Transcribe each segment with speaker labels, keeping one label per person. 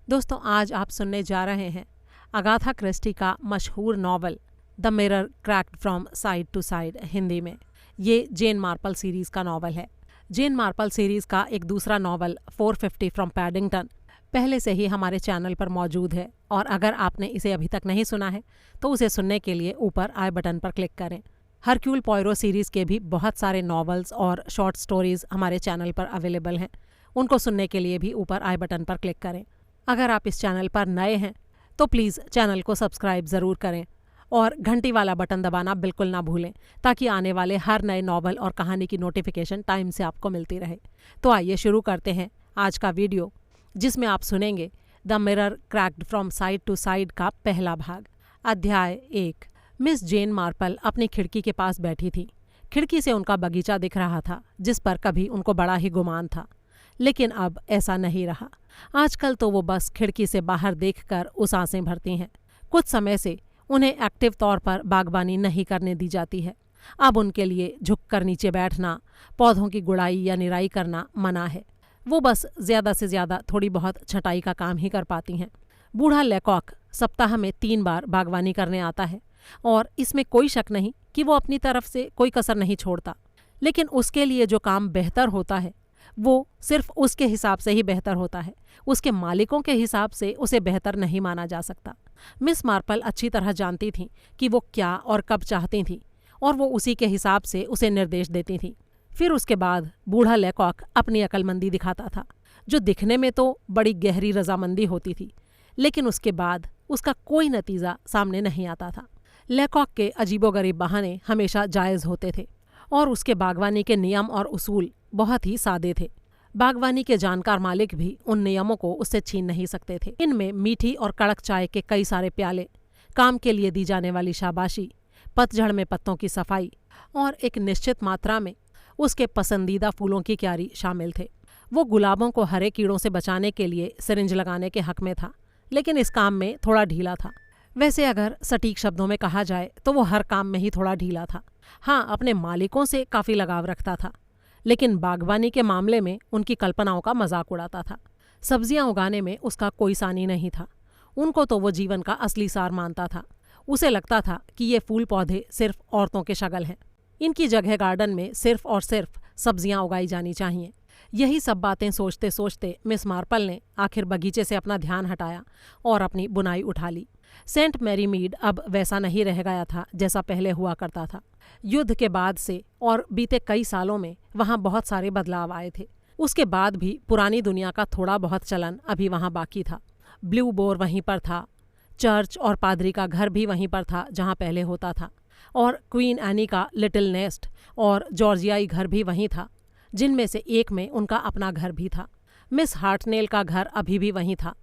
Speaker 1: दोस्तों, आज आप सुनने जा रहे हैं अगाथा क्रिस्टी का मशहूर novel the mirror cracked from side to side Hindi में। ये जेन मार्पल सीरीज का नॉवल है। जेन मार्पल सीरीज का एक दूसरा नॉवल 450 फ्रॉम पैडिंगटन पहले से ही हमारे चैनल पर मौजूद है और अगर आपने इसे अभी तक नहीं सुना है तो उसे सुनने के लिए ऊपर आई बटन पर क्लिक करें। हरक्यूल पॉयरो सीरीज के भी बहुत सारे नॉवेल्स और शॉर्ट स्टोरीज हमारे चैनल पर अवेलेबल हैं। उनको सुनने के लिए भी ऊपर आई बटन पर क्लिक करें। अगर आप इस चैनल पर नए हैं तो प्लीज़ चैनल को सब्सक्राइब ज़रूर करें और घंटी वाला बटन दबाना बिल्कुल ना भूलें ताकि आने वाले हर नए नॉवल और कहानी की नोटिफिकेशन टाइम से आपको मिलती रहे। तो आइए शुरू करते हैं आज का वीडियो, जिसमें आप सुनेंगे the mirror cracked from side to side का पहला भाग। अध्याय 1। मिस जेन मार्पल अपनी खिड़की के पास बैठी थी। खिड़की से उनका बगीचा दिख रहा था जिस पर कभी उनको बड़ा ही गुमान था, लेकिन अब ऐसा नहीं रहा। आजकल तो वो बस खिड़की से बाहर देखकर उस आंसें भरती हैं। कुछ समय से उन्हें एक्टिव तौर पर बागबानी नहीं करने दी जाती है। अब उनके लिए झुककर नीचे बैठना, पौधों की गुड़ाई या निराई करना मना है। वो बस ज़्यादा से ज़्यादा थोड़ी बहुत छटाई का काम ही कर पाती हैं। बूढ़ा लेकॉक सप्ताह में 3 बार बागवानी करने आता है और इसमें कोई शक नहीं कि वो अपनी तरफ से कोई कसर नहीं छोड़ता, लेकिन उसके लिए जो काम बेहतर होता है वो सिर्फ उसके हिसाब से ही बेहतर होता है। उसके मालिकों के हिसाब से उसे बेहतर नहीं माना जा सकता। मिस मार्पल अच्छी तरह जानती थीं कि वो क्या और कब चाहती थीं और वो उसी के हिसाब से उसे निर्देश देती थीं। फिर उसके बाद बूढ़ा लेकॉक अपनी अक्लमंदी दिखाता था, जो दिखने में तो बड़ी गहरी रजामंदी होती थी, लेकिन उसके बाद उसका कोई नतीजा सामने नहीं आता था। लेकॉक के अजीबोगरीब बहाने हमेशा जायज़ होते थे और उसके बागवानी के नियम और उसूल बहुत ही सादे थे। बागवानी के जानकार मालिक भी उन नियमों को उससे छीन नहीं सकते थे। इनमें मीठी और कड़क चाय के कई सारे प्याले, काम के लिए दी जाने वाली शाबाशी, पतझड़ में पत्तों की सफाई और एक निश्चित मात्रा में उसके पसंदीदा फूलों की क्यारी शामिल थे। वो गुलाबों को हरे कीड़ों से बचाने के लिए सिरिंज लगाने के हक में था, लेकिन इस काम में थोड़ा ढीला था। वैसे अगर सटीक शब्दों में कहा जाए तो वो हर काम में ही थोड़ा ढीला था। हाँ, अपने मालिकों से काफ़ी लगाव रखता था, लेकिन बागवानी के मामले में उनकी कल्पनाओं का मजाक उड़ाता था। सब्जियां उगाने में उसका कोई सानी नहीं था। उनको तो वो जीवन का असली सार मानता था। उसे लगता था कि ये फूल पौधे सिर्फ औरतों के शगल हैं। इनकी जगह गार्डन में सिर्फ और सिर्फ सब्जियां उगाई जानी चाहिए। यही सब बातें सोचते सोचते मिस मार्पल ने आखिर बगीचे से अपना ध्यान हटाया और अपनी बुनाई उठा ली। सेंट मैरी मीड अब वैसा नहीं रह गया था जैसा पहले हुआ करता था। युद्ध के बाद से और बीते कई सालों में वहाँ बहुत सारे बदलाव आए थे। उसके बाद भी पुरानी दुनिया का थोड़ा बहुत चलन अभी वहाँ बाकी था। ब्लू बोर वहीं पर था, चर्च और पादरी का घर भी वहीं पर था जहाँ पहले होता था, और क्वीन एनी का लिटिल नेस्ट और जॉर्जियाई घर भी वहीं था, जिनमें से एक में उनका अपना घर भी था। मिस हार्टनेल का घर अभी भी वहीं था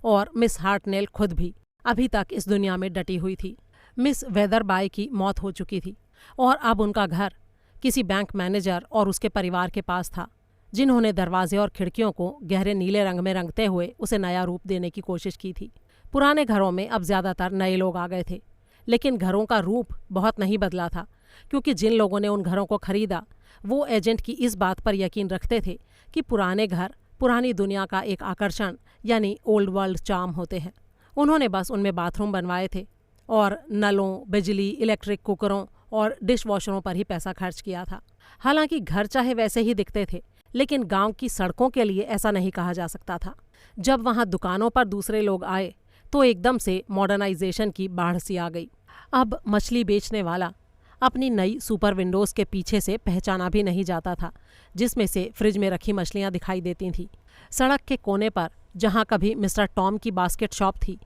Speaker 1: और मिस हार्टनेल खुद भी अभी तक इस दुनिया में डटी हुई थी। मिस वेदरबाय की मौत हो चुकी थी और अब उनका घर किसी बैंक मैनेजर और उसके परिवार के पास था, जिन्होंने दरवाजे और खिड़कियों को गहरे नीले रंग में रंगते हुए उसे नया रूप देने की कोशिश की थी। पुराने घरों में अब ज़्यादातर नए लोग आ गए थे, लेकिन घरों का रूप बहुत नहीं बदला था, क्योंकि जिन लोगों ने उन घरों को खरीदा वो एजेंट की इस बात पर यकीन रखते थे कि पुराने घर पुरानी दुनिया का एक आकर्षण यानी ओल्ड वर्ल्ड चार्म होते हैं। उन्होंने बस उनमें बाथरूम बनवाए थे और नलों, बिजली, इलेक्ट्रिक कुकरों और डिश वॉशरों पर ही पैसा खर्च किया था। हालांकि घर चाहे वैसे ही दिखते थे, लेकिन गांव की सड़कों के लिए ऐसा नहीं कहा जा सकता था। जब वहां दुकानों पर दूसरे लोग आए तो एकदम से मॉडर्नाइजेशन की बाढ़ सी आ गई। अब मछली बेचने वाला अपनी नई सुपर विंडोज़ के पीछे से पहचाना भी नहीं जाता था, जिसमें से फ्रिज में रखी मछलियाँ दिखाई देती थीं। सड़क के कोने पर जहाँ कभी मिस्टर टॉम की बास्केट शॉप थी,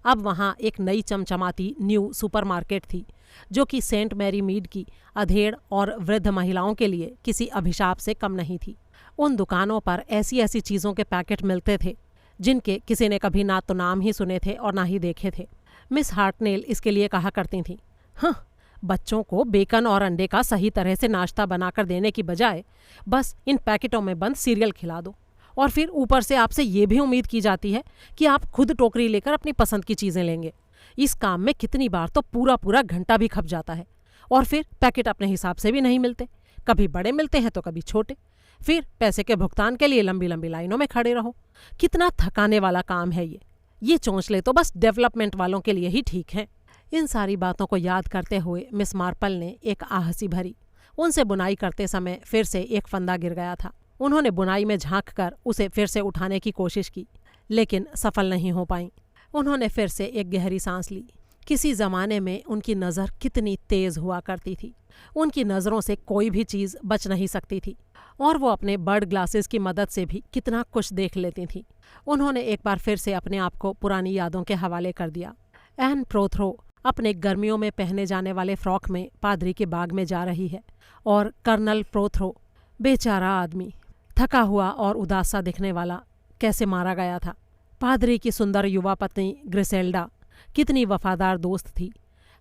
Speaker 1: अब वहाँ एक नई चमचमाती न्यू सुपरमार्केट थी, जो कि सेंट मैरी मीड की अधेड़ और वृद्ध महिलाओं के लिए किसी अभिशाप से कम नहीं थी। उन दुकानों पर ऐसी ऐसी चीज़ों के पैकेट मिलते थे जिनके किसी ने कभी ना तो नाम ही सुने थे और ना ही देखे थे। मिस हार्टनेल इसके लिए कहा करती थीं, हाँ, बच्चों को बेकन और अंडे का सही तरह से नाश्ता बनाकर देने की बजाय बस इन पैकेटों में बंद सीरियल खिला दो, और फिर ऊपर से आपसे ये भी उम्मीद की जाती है कि आप खुद टोकरी लेकर अपनी पसंद की चीज़ें लेंगे। इस काम में कितनी बार तो पूरा पूरा घंटा भी खप जाता है, और फिर पैकेट अपने हिसाब से भी नहीं मिलते, कभी बड़े मिलते हैं तो कभी छोटे। फिर पैसे के भुगतान के लिए लंबी लंबी लाइनों में खड़े रहो। कितना थकाने वाला काम है ये। ये चोंचले तो बस डेवलपमेंट वालों के लिए ही ठीक हैं। इन सारी बातों को याद करते हुए मिस मार्पल ने एक आहसी भरी। उनसे बुनाई करते समय फिर से एक फंदा गिर गया था। उन्होंने बुनाई में झांक कर उसे फिर से उठाने की कोशिश की, लेकिन सफल नहीं हो पाई। उन्होंने फिर से एक गहरी सांस ली। किसी जमाने में उनकी नज़र कितनी तेज हुआ करती थी। उनकी नज़रों से कोई भी चीज़ बच नहीं सकती थी और वो अपने बर्ड ग्लासेस की मदद से भी कितना कुछ देख लेती थी। उन्होंने एक बार फिर से अपने आप को पुरानी यादों के हवाले कर दिया। एन प्रोथ्रो अपने गर्मियों में पहने जाने वाले फ्रॉक में पादरी के बाग में जा रही है और कर्नल प्रोथ्रो, बेचारा आदमी, थका हुआ और उदास सा दिखने वाला, कैसे मारा गया था। पादरी की सुंदर युवा पत्नी ग्रिसेल्डा कितनी वफादार दोस्त थी।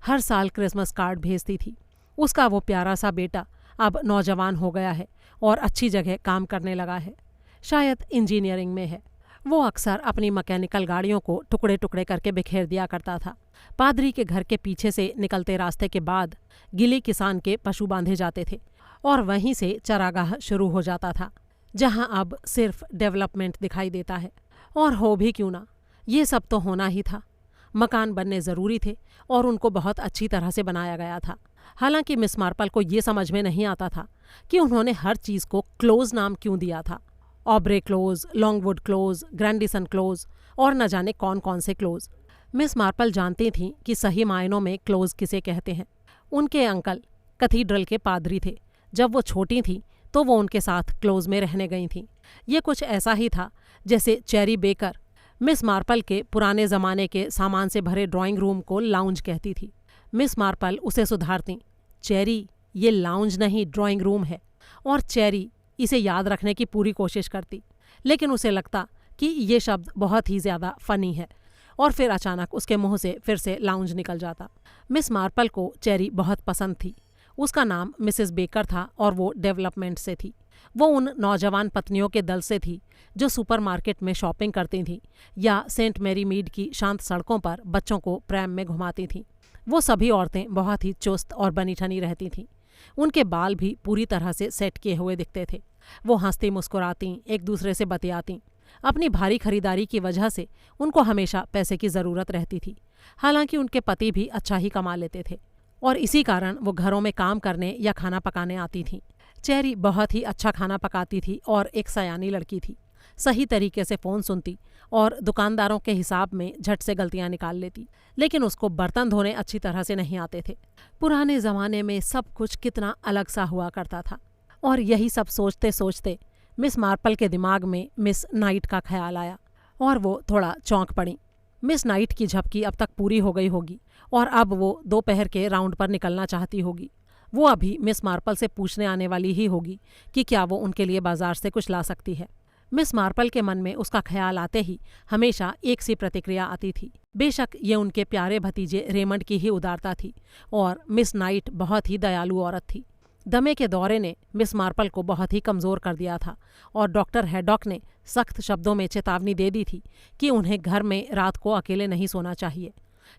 Speaker 1: हर साल क्रिसमस कार्ड भेजती थी। उसका वो प्यारा सा बेटा अब नौजवान हो गया है और अच्छी जगह काम करने लगा है, शायद इंजीनियरिंग में है। वो अक्सर अपनी मैकेनिकल गाड़ियों को टुकड़े टुकड़े करके बिखेर दिया करता था। पादरी के घर के पीछे से निकलते रास्ते के बाद गिली किसान के पशु बांधे जाते थे और वहीं से चरागाह शुरू हो जाता था, जहां अब सिर्फ डेवलपमेंट दिखाई देता है। और हो भी क्यों ना, ये सब तो होना ही था। मकान बनने ज़रूरी थे और उनको बहुत अच्छी तरह से बनाया गया था। हालांकि मिस मार्पल को ये समझ में नहीं आता था कि उन्होंने हर चीज़ को क्लोज नाम क्यों दिया था। Aubrey close, Longwood close, Grandison close और न जाने कौन कौन से क्लोज। मिस मार्पल जानती थीं कि सही मायनों में क्लोज किसे कहते हैं। उनके अंकल कैथीड्रल के पादरी थे। जब वो छोटी थीं तो वो उनके साथ क्लोज में रहने गई थीं। ये कुछ ऐसा ही था जैसे चेरी बेकर मिस मार्पल के पुराने ज़माने के सामान से भरे ड्राइंग रूम को लाउंज कहती थी। मिस मार्पल उसे सुधारती, चेरी, ये लाउंज नहीं ड्राइंग रूम है। और चेरी इसे याद रखने की पूरी कोशिश करती, लेकिन उसे लगता कि ये शब्द बहुत ही ज़्यादा फ़नी है और फिर अचानक उसके मुंह से फिर से लाउंज निकल जाता। मिस मार्पल को चेरी बहुत पसंद थी। उसका नाम मिसेस बेकर था और वो डेवलपमेंट से थी। वो उन नौजवान पत्नियों के दल से थी जो सुपरमार्केट में शॉपिंग करती थीं या सेंट मैरी मीड की शांत सड़कों पर बच्चों को प्रैम में घुमाती थीं। वो सभी औरतें बहुत ही चुस्त और बनी ठनी रहती थीं। उनके बाल भी पूरी तरह से सेट किए हुए दिखते थे। वो हंसती मुस्कुराती, एक दूसरे से बतियाती। अपनी भारी खरीदारी की वजह से उनको हमेशा पैसे की ज़रूरत रहती थी। हालांकि उनके पति भी अच्छा ही कमा लेते थे और इसी कारण वो घरों में काम करने या खाना पकाने आती थीं। चेरी बहुत ही अच्छा खाना पकाती थी और एक सयानी लड़की थी। सही तरीके से फ़ोन सुनती और दुकानदारों के हिसाब में झट से गलतियां निकाल लेती, लेकिन उसको बर्तन धोने अच्छी तरह से नहीं आते थे। पुराने ज़माने में सब कुछ कितना अलग सा हुआ करता था। और यही सब सोचते सोचते मिस मार्पल के दिमाग में मिस नाइट का ख्याल आया और वो थोड़ा चौंक पड़ी। मिस नाइट की झपकी अब तक पूरी हो गई होगी और अब वो दोपहर के राउंड पर निकलना चाहती होगी। वो अभी मिस मार्पल से पूछने आने वाली ही होगी कि क्या वो उनके लिए बाजार से कुछ ला सकती है। मिस मार्पल के मन में उसका ख्याल आते ही हमेशा एक सी प्रतिक्रिया आती थी। बेशक ये उनके प्यारे भतीजे रेमंड की ही उदारता थी और मिस नाइट बहुत ही दयालु औरत थी। दमे के दौरे ने मिस मार्पल को बहुत ही कमज़ोर कर दिया था और डॉक्टर हैडॉक ने सख्त शब्दों में चेतावनी दे दी थी कि उन्हें घर में रात को अकेले नहीं सोना चाहिए।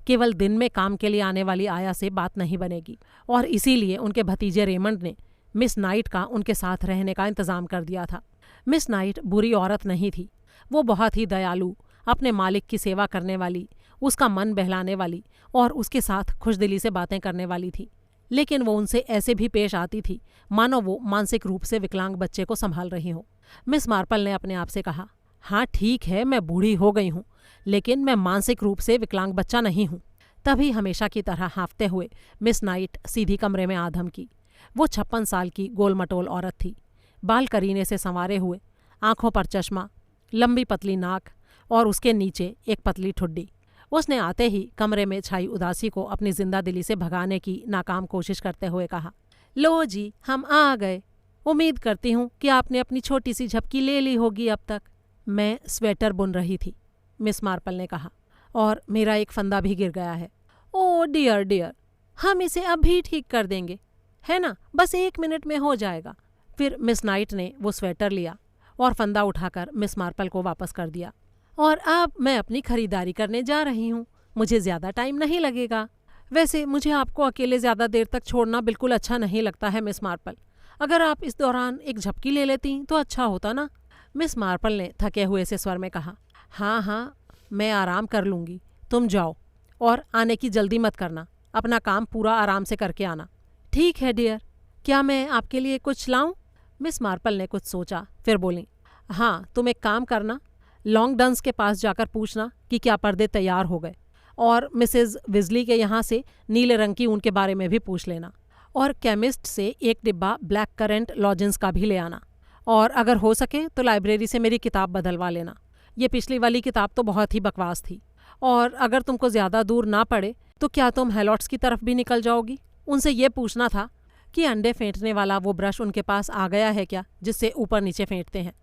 Speaker 1: केवल दिन में काम के लिए आने वाली आया से बात नहीं बनेगी और इसीलिए उनके भतीजे रेमंड ने मिस नाइट का उनके साथ रहने का इंतज़ाम कर दिया था। मिस नाइट बुरी औरत नहीं थी। वो बहुत ही दयालु, अपने मालिक की सेवा करने वाली, उसका मन बहलाने वाली और उसके साथ खुशदिली से बातें करने वाली थी। लेकिन वो उनसे ऐसे भी पेश आती थी मानो वो मानसिक रूप से विकलांग बच्चे को संभाल रही हो। मिस मार्पल ने अपने आप से कहा, हाँ ठीक है, मैं बूढ़ी हो गई हूँ, लेकिन मैं मानसिक रूप से विकलांग बच्चा नहीं हूँ। तभी हमेशा की तरह हाँफते हुए मिस नाइट सीधी कमरे में आधम की। वो 56 साल की गोल मटोल औरत थी, बाल करीने से संवारे हुए, आंखों पर चश्मा, लंबी पतली नाक और उसके नीचे एक पतली ठुड्डी। उसने आते ही कमरे में छाई उदासी को अपनी जिंदा दिली से भगाने की नाकाम कोशिश करते हुए कहा, लो जी, हम आ गए। उम्मीद करती हूँ कि आपने अपनी छोटी सी झपकी ले ली होगी अब तक। मैं स्वेटर बुन रही थी, मिस मार्पल ने कहा, और मेरा एक फंदा भी गिर गया है। ओ डियर डियर, हम इसे अभी ठीक कर देंगे, है ना, बस 1 मिनट में हो जाएगा। फिर मिस नाइट ने वो स्वेटर लिया और फंदा उठाकर मिस मार्पल को वापस कर दिया। और अब मैं अपनी खरीदारी करने जा रही हूँ, मुझे ज़्यादा टाइम नहीं लगेगा। वैसे मुझे आपको अकेले ज़्यादा देर तक छोड़ना बिल्कुल अच्छा नहीं लगता है मिस मार्पल। अगर आप इस दौरान एक झपकी ले लेती तो अच्छा होता ना। मिस मार्पल ने थके हुए से स्वर में कहा, हाँ हाँ, मैं आराम कर लूँगी, तुम जाओ, और आने की जल्दी मत करना, अपना काम पूरा आराम से करके आना। ठीक है डियर, क्या मैं आपके लिए कुछ लाऊं? मिस मार्पल ने कुछ सोचा, फिर बोली, हाँ तुम एक काम करना, लॉन्गडन्स के पास जाकर पूछना कि क्या पर्दे तैयार हो गए, और मिसेज विजली के यहाँ से नीले रंग की ऊन के बारे में भी पूछ लेना, और केमिस्ट से एक डिब्बा ब्लैक करेंट लॉजेंस का भी ले आना, और अगर हो सके तो लाइब्रेरी से मेरी किताब बदलवा लेना। ये पिछली वाली किताब तो बहुत ही बकवास थी। और अगर तुमको ज़्यादा दूर ना पड़े तो क्या तुम हैलॉट्स की तरफ भी निकल जाओगी? उनसे ये पूछना था कि अंडे फेंटने वाला वो ब्रश उनके पास आ गया है क्या, जिससे ऊपर नीचे फेंटते हैं।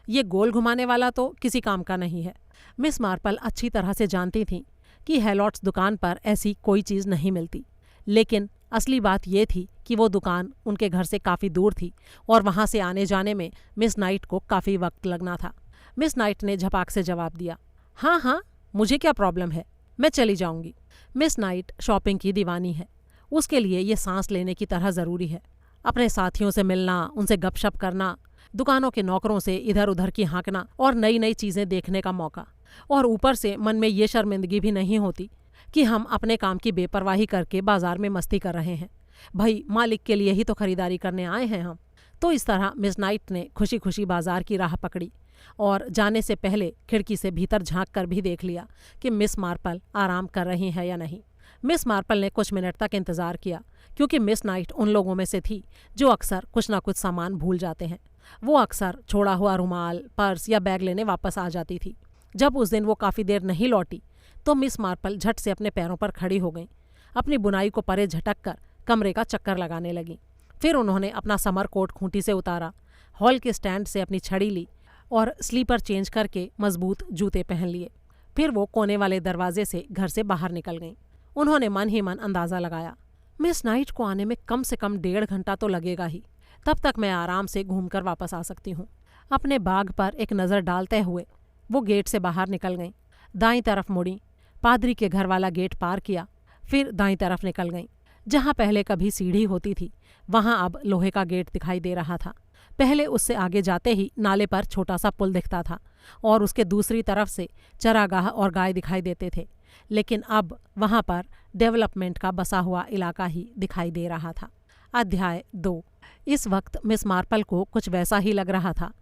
Speaker 1: ये गोल घुमाने वाला तो किसी काम का नहीं है। मिस मार्पल अच्छी तरह से जानती थीं कि हैलॉट्स दुकान पर ऐसी कोई चीज़ नहीं मिलती, लेकिन असली बात ये थी कि वो दुकान उनके घर से काफ़ी दूर थी और वहाँ से आने जाने में मिस नाइट को काफ़ी वक्त लगना था। मिस नाइट ने झपाक से जवाब दिया, हाँ हाँ, मुझे क्या प्रॉब्लम है, मैं चली जाऊंगी। मिस नाइट शॉपिंग की दीवानी है, उसके लिए ये सांस लेने की तरह ज़रूरी है। अपने साथियों से मिलना, उनसे गपशप करना, दुकानों के नौकरों से इधर उधर की हाँकना और नई नई चीज़ें देखने का मौका, और ऊपर से मन में ये शर्मिंदगी भी नहीं होती कि हम अपने काम की बेपरवाही करके बाजार में मस्ती कर रहे हैं। भाई मालिक के लिए ही तो खरीदारी करने आए हैं हम। तो इस तरह मिस नाइट ने खुशी खुशी बाजार की राह पकड़ी और जाने से पहले खिड़की से भीतर झांक कर भी देख लिया कि मिस मार्पल आराम कर रही है या नहीं। मिस मार्पल ने कुछ मिनट तक इंतज़ार किया, क्योंकि मिस नाइट उन लोगों में से थी जो अक्सर कुछ ना कुछ सामान भूल जाते हैं। वो अक्सर छोड़ा हुआ रुमाल, पर्स या बैग लेने वापस आ जाती थी। जब उस दिन वो काफ़ी देर नहीं लौटी तो मिस मार्पल झट से अपने पैरों पर खड़ी हो गईं, अपनी बुनाई को परे झटक कर कमरे का चक्कर लगाने लगीं। फिर उन्होंने अपना समर कोट खूंटी से उतारा, हॉल के स्टैंड से अपनी छड़ी ली और स्लीपर चेंज करके मजबूत जूते पहन लिए। फिर वो कोने वाले दरवाजे से घर से बाहर निकल गईं। उन्होंने मन ही मन अंदाज़ा लगाया, मिस नाइट को आने में कम से कम 1.5 घंटा तो लगेगा ही, तब तक मैं आराम से घूमकर वापस आ सकती हूँ। अपने बाग पर एक नज़र डालते हुए वो गेट से बाहर निकल गईं, दाईं तरफ मुड़ी, पादरी के घर वाला गेट पार किया, फिर दाईं तरफ निकल गईं। जहाँ पहले कभी सीढ़ी होती थी वहाँ अब लोहे का गेट दिखाई दे रहा था। पहले उससे आगे जाते ही नाले पर छोटा सा पुल दिखता था और उसके दूसरी तरफ से चरागाह और गाय दिखाई देते थे, लेकिन अब वहाँ पर डेवलपमेंट का बसा हुआ इलाका ही दिखाई दे रहा था। अध्याय 2। इस वक्त मिस मार्पल को कुछ वैसा ही लग रहा था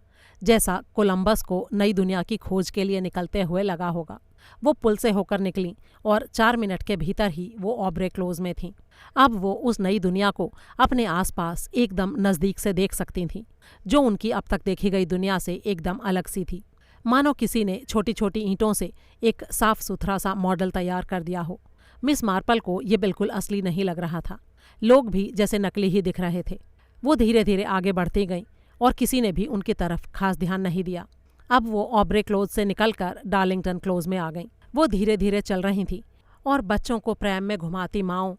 Speaker 1: जैसा कोलंबस को नई दुनिया की खोज के लिए निकलते हुए लगा होगा। वो पुल से होकर निकली और 4 मिनट के भीतर ही वो ऑब्रे क्लोज में थीं। अब वो उस नई दुनिया को अपने आसपास एकदम नज़दीक से देख सकती थीं, जो उनकी अब तक देखी गई दुनिया से एकदम अलग सी थी। मानो किसी ने छोटी छोटी ईंटों से एक साफ सुथरा सा मॉडल तैयार कर दिया हो। मिस मार्पल को ये बिल्कुल असली नहीं लग रहा था। लोग भी जैसे नकली ही दिख रहे थे। वो धीरे धीरे आगे बढ़ती गईं और किसी ने भी उनकी तरफ खास ध्यान नहीं दिया। अब वो ऑब्रे क्लोज से निकलकर डार्लिंगटन क्लोज में आ गईं। वो धीरे धीरे चल रही थी और बच्चों को प्रेम में घुमाती माँओं,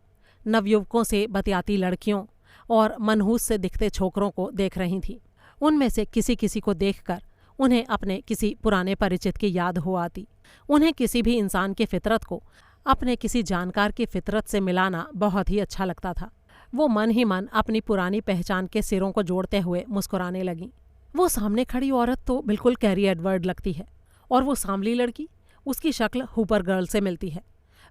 Speaker 1: नवयुवकों से बतियाती लड़कियों और मनहूस से दिखते छोकरों को देख रही थी। उनमें से किसी किसी को देखकर उन्हें अपने किसी पुराने परिचित की याद हो आती। उन्हें किसी भी इंसान की फितरत को अपने किसी जानकार की फितरत से मिलाना बहुत ही अच्छा लगता था। वो मन ही मन अपनी पुरानी पहचान के सिरों को जोड़ते हुए मुस्कुराने लगीं। वो सामने खड़ी औरत तो बिल्कुल कैरी एडवर्ड लगती है, और वो सांवली लड़की, उसकी शक्ल हुपर गर्ल से मिलती है।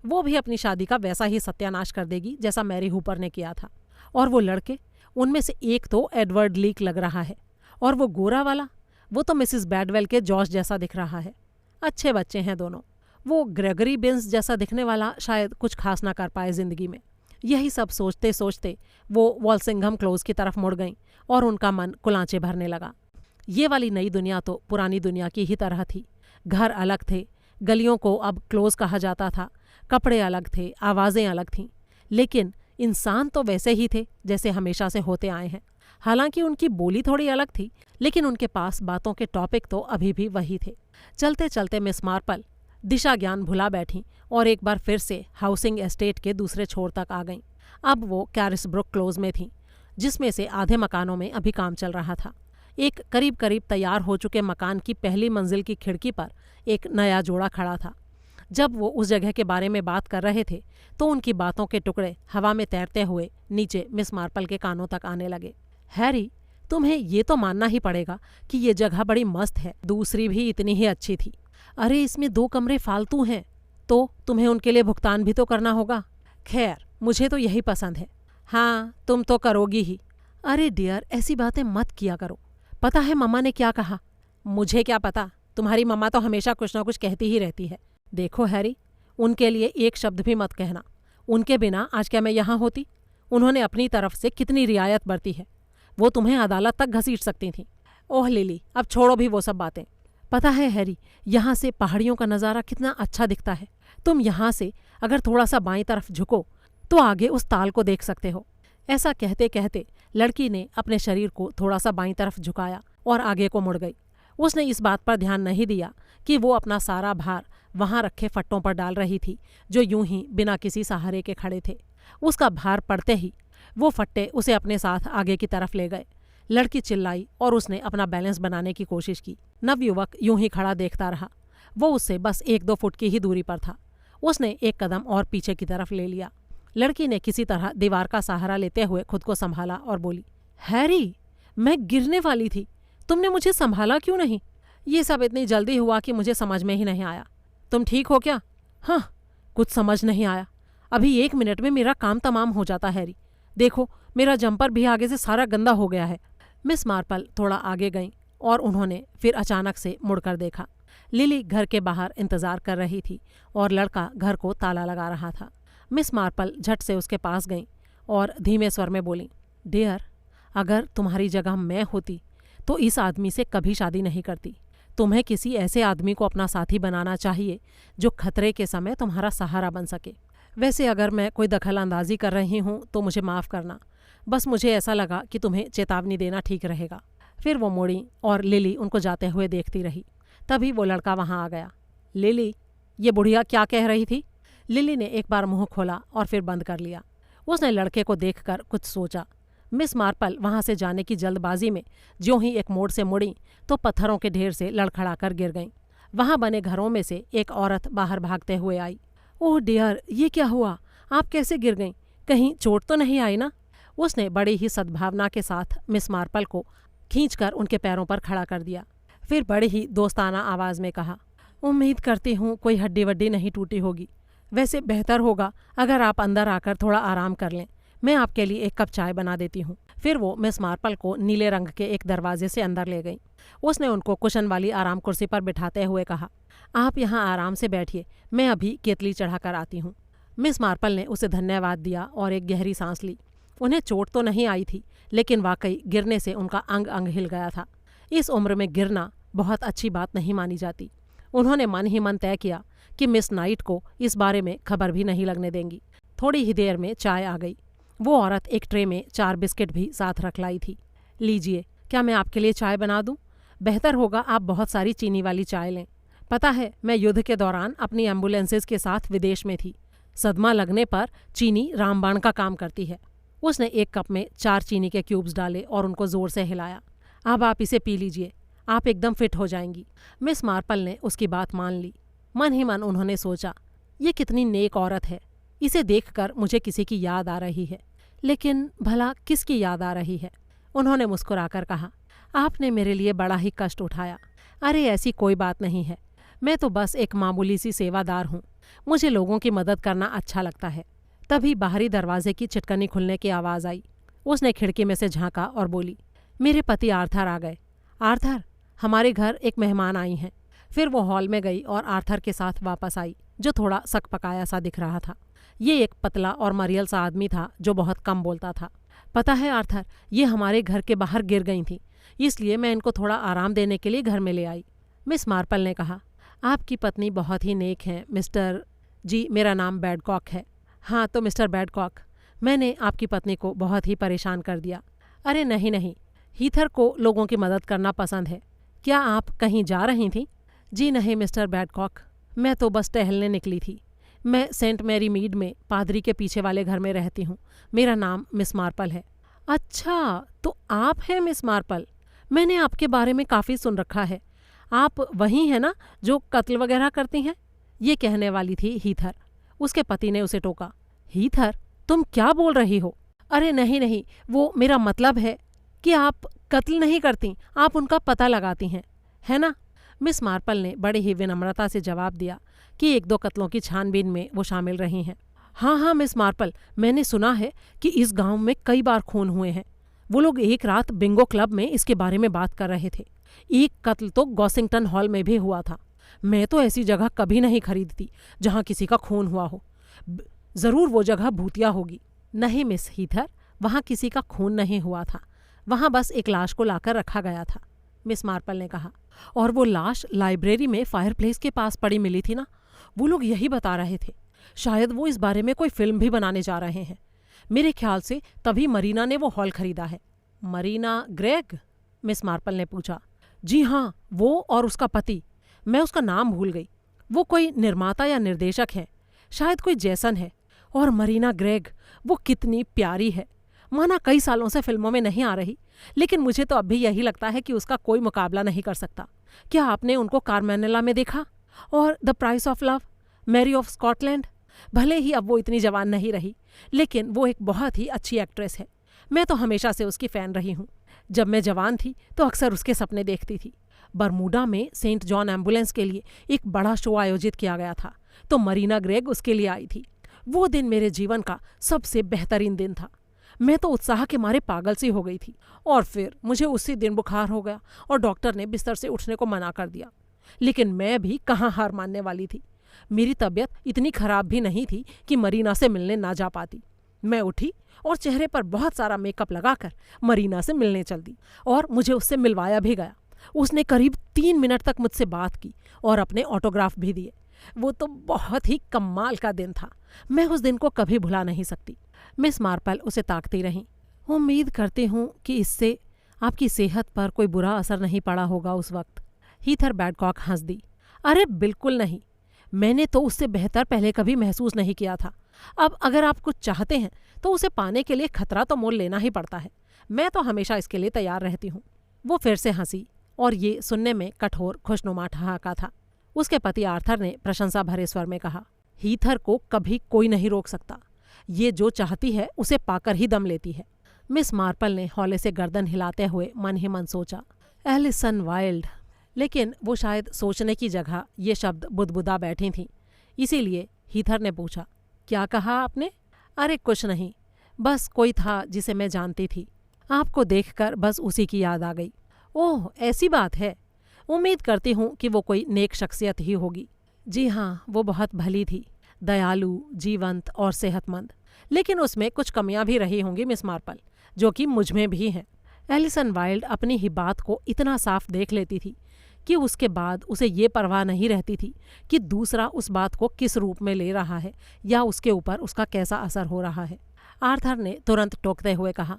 Speaker 1: वो भी अपनी शादी का वैसा ही सत्यानाश कर देगी जैसा मैरी हुपर ने किया था। और वो लड़के, उनमें से एक तो एडवर्ड लीक लग रहा है, और वो गोरा वाला, वो तो मिसिस बैडवेल के जॉर्ज जैसा दिख रहा है। अच्छे बच्चे हैं दोनों। वो ग्रेगरी बेंस जैसा दिखने वाला शायद कुछ खास ना कर पाए जिंदगी में। यही सब सोचते सोचते वो वॉल्सिंघम क्लोज की तरफ मुड़ गईं और उनका मन कुलांचे भरने लगा। ये वाली नई दुनिया तो पुरानी दुनिया की ही तरह थी। घर अलग थे, गलियों को अब क्लोज कहा जाता था, कपड़े अलग थे, आवाज़ें अलग थीं, लेकिन इंसान तो वैसे ही थे जैसे हमेशा से होते आए हैं। हालांकि उनकी बोली थोड़ी अलग थी, लेकिन उनके पास बातों के टॉपिक तो अभी भी वही थे। चलते चलते मिस मार्पल दिशा ज्ञान भुला बैठीं और एक बार फिर से हाउसिंग एस्टेट के दूसरे छोर तक आ गईं। अब वो कैरिसब्रुक क्लोज में थीं, जिसमें से आधे मकानों में अभी काम चल रहा था। एक करीब करीब तैयार हो चुके मकान की पहली मंजिल की खिड़की पर एक नया जोड़ा खड़ा था। जब वो उस जगह के बारे में बात कर रहे थे तो उनकी बातों के टुकड़े हवा में तैरते हुए नीचे मिस मार्पल के कानों तक आने लगे। हैरी, तुम्हें ये तो मानना ही पड़ेगा कि ये जगह बड़ी मस्त है, दूसरी भी इतनी ही अच्छी थी। अरे इसमें 2 कमरे फालतू हैं, तो तुम्हें उनके लिए भुगतान भी तो करना होगा। खैर मुझे तो यही पसंद है। हाँ तुम तो करोगी ही। अरे डियर ऐसी बातें मत किया करो। पता है मम्मा ने क्या कहा? मुझे क्या पता, तुम्हारी मम्मा तो हमेशा कुछ ना कुछ कहती ही रहती है। देखो हैरी, उनके लिए एक शब्द भी मत कहना। उनके बिना आज क्या मैं यहाँ होती? उन्होंने अपनी तरफ से कितनी रियायत बरती है। वो तुम्हें अदालत तक घसीट सकती थीं। ओह लिली, अब छोड़ो भी वो सब बातें। पता है हैरी, यहाँ से पहाड़ियों का नज़ारा कितना अच्छा दिखता है। तुम यहाँ से अगर थोड़ा सा बाईं तरफ झुको तो आगे उस ताल को देख सकते हो। ऐसा कहते कहते लड़की ने अपने शरीर को थोड़ा सा बाईं तरफ झुकाया और आगे को मुड़ गई। उसने इस बात पर ध्यान नहीं दिया कि वो अपना सारा भार वहाँ रखे फट्टों पर डाल रही थी, जो यूं ही बिना किसी सहारे के खड़े थे। उसका भार पड़ते ही वो फट्टे उसे अपने साथ आगे की तरफ ले गए। लड़की चिल्लाई और उसने अपना बैलेंस बनाने की कोशिश की। नवयुवक यूं ही खड़ा देखता रहा। वो उससे बस 1-2 फुट की ही दूरी पर था। उसने एक कदम और पीछे की तरफ ले लिया। लड़की ने किसी तरह दीवार का सहारा लेते हुए खुद को संभाला और बोली, हैरी मैं गिरने वाली थी, तुमने मुझे संभाला क्यों नहीं? ये सब इतनी जल्दी हुआ कि मुझे समझ में ही नहीं आया। तुम ठीक हो क्या? हाँ, कुछ समझ नहीं आया। अभी 1 मिनट में मेरा काम तमाम हो जाता हैरी। देखो मेरा जंपर भी आगे से सारा गंदा हो गया है। मिस मार्पल थोड़ा आगे गईं और उन्होंने फिर अचानक से मुड़कर देखा। लिली घर के बाहर इंतजार कर रही थी और लड़का घर को ताला लगा रहा था। मिस मार्पल झट से उसके पास गईं और धीमे स्वर में बोलीं, डियर अगर तुम्हारी जगह मैं होती तो इस आदमी से कभी शादी नहीं करती। तुम्हें किसी ऐसे आदमी को अपना साथी बनाना चाहिए जो खतरे के समय तुम्हारा सहारा बन सके। वैसे अगर मैं कोई दखल अंदाजी कर रही हूँ तो मुझे माफ़ करना, बस मुझे ऐसा लगा कि तुम्हें चेतावनी देना ठीक रहेगा। फिर वो मुड़ी और लिली उनको जाते हुए देखती रही। तभी वो लड़का वहाँ आ गया। लिली, ये बुढ़िया क्या कह रही थी? लिली ने एक बार मुंह खोला और फिर बंद कर लिया। उसने लड़के को देखकर कुछ सोचा। मिस मार्पल वहाँ से जाने की जल्दबाजी में ज्यों ही एक मोड़ से मुड़ी तो पत्थरों के ढेर से लड़खड़ाकर गिर गईं। वहाँ बने घरों में से एक औरत बाहर भागते हुए आई। ओह डियर, ये क्या हुआ? आप कैसे गिर गईं? कहीं चोट तो नहीं आई ना? उसने बड़ी ही सद्भावना के साथ मिस मार्पल को खींचकर उनके पैरों पर खड़ा कर दिया। फिर बड़ी ही दोस्ताना आवाज़ में कहा, उम्मीद करती हूँ कोई हड्डी वड्डी नहीं टूटी होगी। वैसे बेहतर होगा अगर आप अंदर आकर थोड़ा आराम कर लें। मैं आपके लिए 1 कप चाय बना देती हूँ। फिर वो मिस मार्पल को नीले रंग के एक दरवाजे से अंदर ले गई। उसने उनको कुशन वाली आराम कुर्सी पर बिठाते हुए कहा, आप यहाँ आराम से बैठिए, मैं अभी केतली चढ़ा कर आती हूँ। मिस मार्पल ने उसे धन्यवाद दिया और एक गहरी सांस ली। उन्हें चोट तो नहीं आई थी, लेकिन वाकई गिरने से उनका अंग अंग हिल गया था। इस उम्र में गिरना बहुत अच्छी बात नहीं मानी जाती। उन्होंने मन ही मन तय किया कि मिस नाइट को इस बारे में खबर भी नहीं लगने देंगी। थोड़ी ही देर में चाय आ गई। वो औरत एक ट्रे में 4 बिस्किट भी साथ रख लाई थी। लीजिए, क्या मैं आपके लिए चाय बना दूं? बेहतर होगा आप बहुत सारी चीनी वाली चाय लें। पता है, मैं युद्ध के दौरान अपनी एम्बुलेंसेज के साथ विदेश में थी। सदमा लगने पर चीनी रामबाण का काम करती है। उसने एक कप में 4 चीनी के क्यूब्स डाले और उनको जोर से हिलाया। अब आप इसे पी लीजिए, आप एकदम फिट हो जाएंगी। मिस मार्पल ने उसकी बात मान ली। मन ही मन उन्होंने सोचा, ये कितनी नेक औरत है। इसे देखकर मुझे किसी की याद आ रही है, लेकिन भला किसकी याद आ रही है? उन्होंने मुस्कुराकर कहा, आपने मेरे लिए बड़ा ही कष्ट उठाया। अरे ऐसी कोई बात नहीं है, मैं तो बस एक मामूली सी सेवादार हूँ। मुझे लोगों की मदद करना अच्छा लगता है। तभी बाहरी दरवाजे की चिटकनी खुलने की आवाज़ आई। उसने खिड़की में से झांका और बोली, मेरे पति आर्थर आ गए। आर्थर, हमारे घर एक मेहमान आई हैं। फिर वो हॉल में गई और आर्थर के साथ वापस आई, जो थोड़ा सकपकाया सा दिख रहा था। ये एक पतला और मरियल सा आदमी था जो बहुत कम बोलता था। पता है आर्थर, ये हमारे घर के बाहर गिर गई थी, इसलिए मैं इनको थोड़ा आराम देने के लिए घर में ले आई। मिस मार्पल ने कहा, आपकी पत्नी बहुत ही नेक है मिस्टर जी। मेरा नाम बैडकॉक है। हाँ तो मिस्टर बैडकॉक, मैंने आपकी पत्नी को बहुत ही परेशान कर दिया। अरे नहीं नहीं, हीथर को लोगों की मदद करना पसंद है। क्या आप कहीं जा रही थीं? जी नहीं मिस्टर बैडकॉक, मैं तो बस टहलने निकली थी। मैं सेंट मैरी मीड में पादरी के पीछे वाले घर में रहती हूँ। मेरा नाम मिस मार्पल है। अच्छा, तो आप हैं मिस मार्पल? मैंने आपके बारे में काफ़ी सुन रखा है। आप वही हैं ना जो कत्ल वगैरह करती हैं? ये कहने वाली थी हीथर। उसके पति ने उसे टोका, हीथर तुम क्या बोल रही हो? अरे नहीं नहीं, वो मेरा मतलब है कि आप कत्ल नहीं करती, आप उनका पता लगाती हैं, है ना? मिस मार्पल ने बड़े ही विनम्रता से जवाब दिया कि 1-2 कत्लों की छानबीन में वो शामिल रही हैं। हाँ हाँ मिस मार्पल, मैंने सुना है कि इस गांव में कई बार खून हुए हैं। वो लोग एक रात बिंगो क्लब में इसके बारे में बात कर रहे थे। एक कत्ल तो गॉसिंगटन हॉल में भी हुआ था। मैं तो ऐसी जगह कभी नहीं खरीदती जहाँ किसी का खून हुआ हो। जरूर वो जगह भूतिया होगी। नहीं मिस हीथर, वहाँ किसी का खून नहीं हुआ था। वहाँ बस एक लाश को लाकर रखा गया था, मिस मार्पल ने कहा। और वो लाश लाइब्रेरी में फायरप्लेस के पास पड़ी मिली थी ना? वो लोग यही बता रहे थे। शायद वो इस बारे में कोई फिल्म भी बनाने जा रहे हैं। मेरे ख्याल से तभी मरीना ने वो हॉल खरीदा है। मरीना ग्रेग? मिस मार्पल ने पूछा। जी हाँ, वो और उसका पति। मैं उसका नाम भूल गई। वो कोई निर्माता या निर्देशक है, शायद कोई जैसन है। और मरीना ग्रेग, वो कितनी प्यारी है। माना कई सालों से फिल्मों में नहीं आ रही, लेकिन मुझे तो अब भी यही लगता है कि उसका कोई मुकाबला नहीं कर सकता। क्या आपने उनको कार्मेनिला में देखा? और the price of love, Mary of Scotland? भले ही अब वो इतनी जवान नहीं रही, लेकिन वो एक बहुत ही अच्छी एक्ट्रेस है। मैं तो हमेशा से उसकी फ़ैन रही हूँ। जब मैं जवान थी तो अक्सर उसके सपने देखती थी। बरमूडा में सेंट जॉन एम्बुलेंस के लिए एक बड़ा शो आयोजित किया गया था, तो मरीना ग्रेग उसके लिए आई थी। वो दिन मेरे जीवन का सबसे बेहतरीन दिन था। मैं तो उत्साह के मारे पागल सी हो गई थी। और फिर मुझे उसी दिन बुखार हो गया और डॉक्टर ने बिस्तर से उठने को मना कर दिया। लेकिन मैं भी कहाँ हार मानने वाली थी। मेरी तबीयत इतनी खराब भी नहीं थी कि मरीना से मिलने ना जा पाती। मैं उठी और चेहरे पर बहुत सारा मेकअप लगाकर मरीना से मिलने चल दी और मुझे उससे मिलवाया भी गया। उसने करीब 3 मिनट तक मुझसे बात की और अपने ऑटोग्राफ भी दिए। वो तो बहुत ही कमाल का दिन था। मैं उस दिन को कभी भुला नहीं सकती। मिस मार्पल उसे ताकती रहीं। उम्मीद करती हूँ कि इससे आपकी सेहत पर कोई बुरा असर नहीं पड़ा होगा उस वक्त। हीथर बैडकॉक हंस दी। अरे बिल्कुल नहीं, मैंने तो उससे बेहतर पहले कभी महसूस नहीं किया था। अब अगर आप कुछ चाहते हैं तो उसे पाने के लिए खतरा तो मोल लेना ही पड़ता है। मैं तो हमेशा इसके लिए तैयार रहती हूँ। वो फिर से हंसी और ये सुनने में कठोर खुशनुमा ठहाका था। उसके पति आर्थर ने प्रशंसा भरे स्वर में कहा, हीथर को कभी कोई नहीं रोक सकता। ये जो चाहती है उसे पाकर ही दम लेती है। मिस मार्पल ने हौले से गर्दन हिलाते हुए मन ही मन सोचा, एलिसन वाइल्ड। लेकिन वो शायद सोचने की जगह ये शब्द बुदबुदा बैठी थीं। इसीलिए हीथर ने पूछा, क्या कहा आपने? अरे कुछ नहीं, बस कोई था जिसे मैं जानती थी। आपको देखकर बस उसी की याद आ गई। ओह, ऐसी बात है। उम्मीद करती हूँ कि वो कोई नेक शख्सियत ही होगी। जी हाँ, वो बहुत भली थी, दयालु, जीवंत और सेहतमंद। लेकिन उसमें कुछ कमियां भी रही होंगी मिस मार्पल, जो कि मुझमें भी हैं। एलिसन वाइल्ड अपनी ही बात को इतना साफ देख लेती थी कि उसके बाद उसे ये परवाह नहीं रहती थी कि दूसरा उस बात को किस रूप में ले रहा है या उसके ऊपर उसका कैसा असर हो रहा है। आर्थर ने तुरंत टोकते हुए कहा,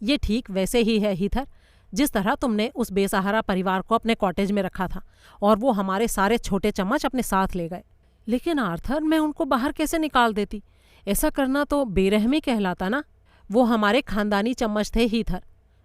Speaker 1: ये ठीक वैसे ही है हीथर, जिस तरह तुमने उस बेसहारा परिवार को अपने कॉटेज में रखा था और वो हमारे सारे छोटे चम्मच अपने साथ ले गए। लेकिन आर्थर, मैं उनको बाहर कैसे निकाल देती? ऐसा करना तो बेरहमी कहलाता ना। वो हमारे खानदानी चम्मच थे हीथर,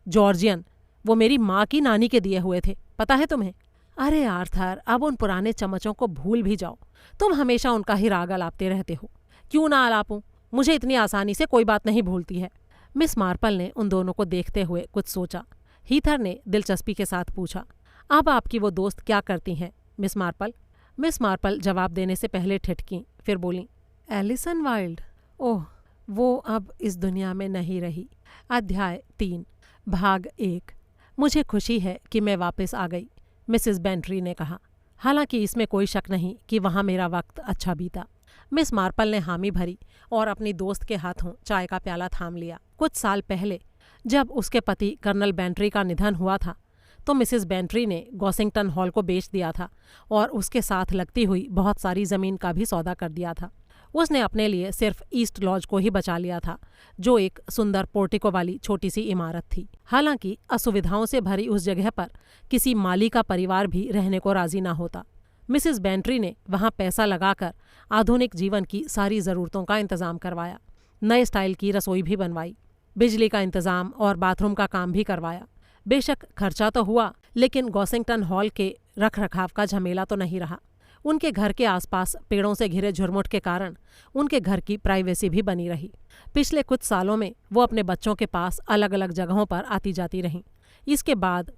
Speaker 1: जॉर्जियन। वो मेरी माँ की नानी के दिए हुए थे, पता है तुम्हें? अरे आर्थर, अब उन पुराने चम्मचों को भूल भी जाओ। तुम हमेशा उनका ही राग अलापते रहते हो। क्यों ना अलापूं? मुझे इतनी आसानी से कोई बात नहीं भूलती है। मिस मार्पल ने उन दोनों को देखते हुए कुछ सोचा। हीथर ने दिलचस्पी के साथ पूछा, अब आपकी वो दोस्त क्या करती हैं मिस मार्पल? मिस मार्पल जवाब देने से पहले ठिठकीं, फिर बोलीं, एलिसन वाइल्ड? ओह, वो अब इस दुनिया में नहीं रही। अध्याय 3, भाग 1। मुझे खुशी है कि मैं वापस आ गई, मिसेस बेंट्री ने कहा। हालांकि इसमें कोई शक नहीं कि वहाँ मेरा वक्त अच्छा बीता। मिस मार्पल ने हामी भरी और अपनी दोस्त के हाथों चाय का प्याला थाम लिया। कुछ साल पहले जब उसके पति कर्नल बेंट्री का निधन हुआ था तो मिसेस बेंट्री ने गॉसिंगटन हॉल को बेच दिया था और उसके साथ लगती हुई बहुत सारी ज़मीन का भी सौदा कर दिया था। उसने अपने लिए सिर्फ ईस्ट लॉज को ही बचा लिया था, जो एक सुंदर पोर्टिको वाली छोटी सी इमारत थी। हालांकि असुविधाओं से भरी उस जगह पर किसी माली का परिवार भी रहने को राजी ना होता। मिसेस बेंट्री ने वहाँ पैसा लगाकर आधुनिक जीवन की सारी ज़रूरतों का इंतज़ाम करवाया। नए स्टाइल की रसोई भी बनवाई, बिजली का इंतज़ाम और बाथरूम का काम भी करवाया। बेशक खर्चा तो हुआ, लेकिन गॉसिंगटन हॉल के रख रखाव का झमेला तो नहीं रहा। उनके घर के आसपास पेड़ों से घिरे झुरमुट के कारण उनके घर की प्राइवेसी भी बनी रही। पिछले कुछ सालों में वो अपने बच्चों के पास अलग अलग जगहों पर आती जाती रहीं। इसके बाद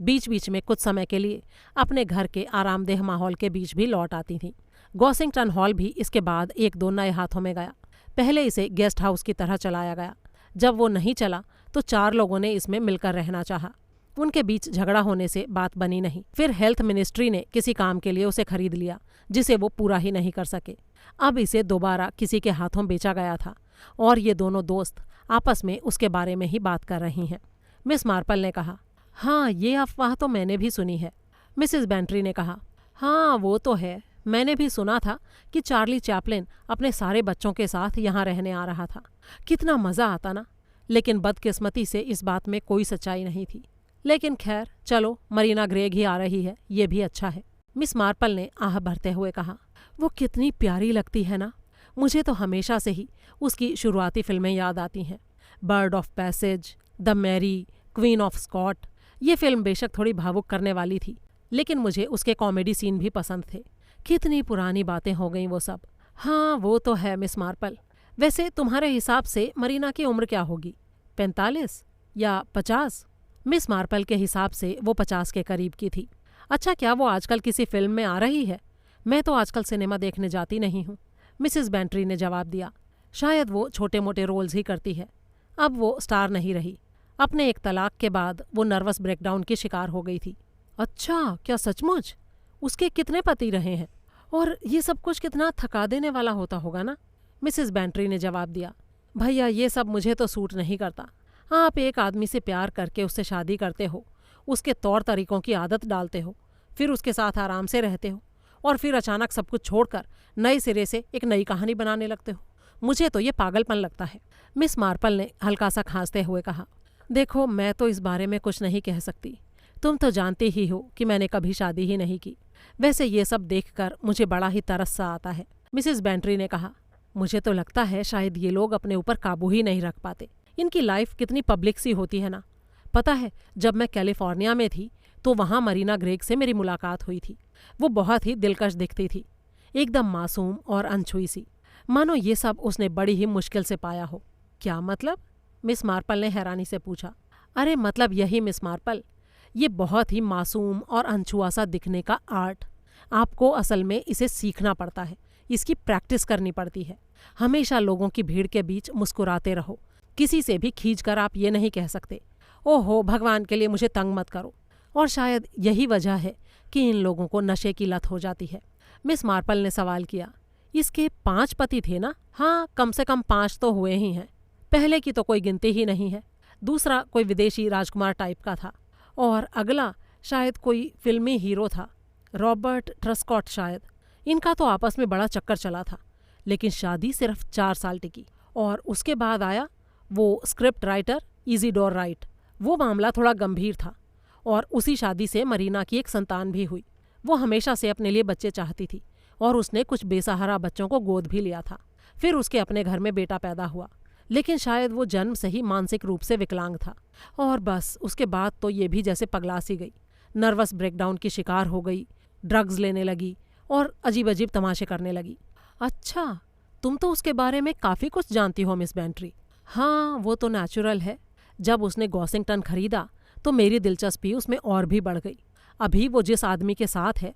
Speaker 1: बीच बीच में कुछ समय के लिए अपने घर के आरामदेह माहौल के बीच भी लौट आती थीं। गॉसिंगटन हॉल भी इसके बाद एक दो नए हाथों में गया। पहले इसे गेस्ट हाउस की तरह चलाया गया। जब वो नहीं चला तो 4 लोगों ने इसमें मिलकर रहना चाहा। उनके बीच झगड़ा होने से बात बनी नहीं। फिर हेल्थ मिनिस्ट्री ने किसी काम के लिए उसे खरीद लिया जिसे वो पूरा ही नहीं कर सके। अब इसे दोबारा किसी के हाथों बेचा गया था और ये दोनों दोस्त आपस में उसके बारे में ही बात कर रही हैं। मिस मार्पल ने कहा, हाँ, ये अफवाह तो मैंने भी सुनी है। मिसेस बेंट्री ने कहा, हाँ, वो तो है। मैंने भी सुना था कि चार्ली चैपलिन अपने सारे बच्चों के साथ यहाँ रहने आ रहा था। कितना मज़ा आता ना। लेकिन बदकिस्मती से इस बात में कोई सच्चाई नहीं थी। लेकिन खैर, चलो, मरीना ग्रेग ही आ रही है, ये भी अच्छा है। मिस मार्पल ने आह भरते हुए कहा, वो कितनी प्यारी लगती है ना। मुझे तो हमेशा से ही उसकी शुरुआती फिल्में याद आती हैं। Bird of passage, the Mary, Queen of Scot. ये फिल्म बेशक थोड़ी भावुक करने वाली थी, लेकिन मुझे उसके कॉमेडी सीन भी पसंद थे। कितनी पुरानी बातें हो गईं वो सब। हाँ, वो तो है मिस मार्पल। वैसे तुम्हारे हिसाब से मरीना की उम्र क्या होगी, 45 या 50? मिस मार्पल के हिसाब से वो 50 के करीब की थी। अच्छा, क्या वो आजकल किसी फिल्म में आ रही है? मैं तो आजकल सिनेमा देखने जाती नहीं हूँ, मिसेस बेंट्री ने जवाब दिया। शायद वो छोटे मोटे रोल्स ही करती है। अब वो स्टार नहीं रही। अपने एक तलाक के बाद वो नर्वस ब्रेकडाउन की शिकार हो गई थी। अच्छा, क्या सचमुच? उसके कितने पति रहे हैं? और ये सब कुछ कितना थका देने वाला होता होगा ना। मिसेस बेंट्री ने जवाब दिया, भैया, ये सब मुझे तो सूट नहीं करता। आप एक आदमी से प्यार करके उससे शादी करते हो, उसके तौर तरीकों की आदत डालते हो, फिर उसके साथ आराम से रहते हो और फिर अचानक सब कुछ छोड़कर नए सिरे से एक नई कहानी बनाने लगते हो। मुझे तो ये पागलपन लगता है। मिस मार्पल ने हल्का सा खांसते हुए कहा, देखो, मैं तो इस बारे में कुछ नहीं कह सकती। तुम तो जानती ही हो कि मैंने कभी शादी ही नहीं की। वैसे ये सब देखकर मुझे बड़ा ही तरस सा आता है। मिसेस बेंट्री ने कहा, मुझे तो लगता है शायद ये लोग अपने ऊपर काबू ही नहीं रख पाते। इनकी लाइफ कितनी पब्लिक सी होती है ना। पता है, जब मैं कैलिफोर्निया में थी तो वहाँ मरीना ग्रेग से मेरी मुलाकात हुई थी। वो बहुत ही दिलकश दिखती थी, एकदम मासूम और अनछुई सी, मानो ये सब उसने बड़ी ही मुश्किल से पाया हो। क्या मतलब? मिस मार्पल ने हैरानी से पूछा। अरे मतलब यही मिस मार्पल, ये बहुत ही मासूम और अनछुआ सा दिखने का आर्ट। आपको असल में इसे सीखना पड़ता है, इसकी प्रैक्टिस करनी पड़ती है। हमेशा लोगों की भीड़ के बीच मुस्कुराते रहो। किसी से भी खींचकर आप ये नहीं कह सकते, ओहो भगवान के लिए मुझे तंग मत करो। और शायद यही वजह है कि इन लोगों को नशे की लत हो जाती है। मिस मार्पल ने सवाल किया, इसके 5 पति थे ना? हाँ, कम से कम 5 तो हुए ही हैं। पहले की तो कोई गिनती ही नहीं है। दूसरा कोई विदेशी राजकुमार टाइप का था और अगला शायद कोई फिल्मी हीरो था, रॉबर्ट ट्रस्कॉट शायद। इनका तो आपस में बड़ा चक्कर चला था, लेकिन शादी सिर्फ 4 साल टिकी। और उसके बाद आया वो स्क्रिप्ट राइटर इज़ीडोर राइट। वो मामला थोड़ा गंभीर था और उसी शादी से मरीना की एक संतान भी हुई। वो हमेशा से अपने लिए बच्चे चाहती थी और उसने कुछ बेसहारा बच्चों को गोद भी लिया था। फिर उसके अपने घर में बेटा पैदा हुआ, लेकिन शायद वो जन्म से ही मानसिक रूप से विकलांग था। और बस उसके बाद तो ये भी जैसे पगला सी गई, नर्वस ब्रेकडाउन की शिकार हो गई, ड्रग्स लेने लगी और अजीब अजीब तमाशे करने लगी। अच्छा, तुम तो उसके बारे में काफ़ी कुछ जानती हो मिस बेंट्री। हाँ, वो तो नेचुरल है। जब उसने गॉसिंगटन खरीदा तो मेरी दिलचस्पी उसमें और भी बढ़ गई। अभी वो जिस आदमी के साथ है,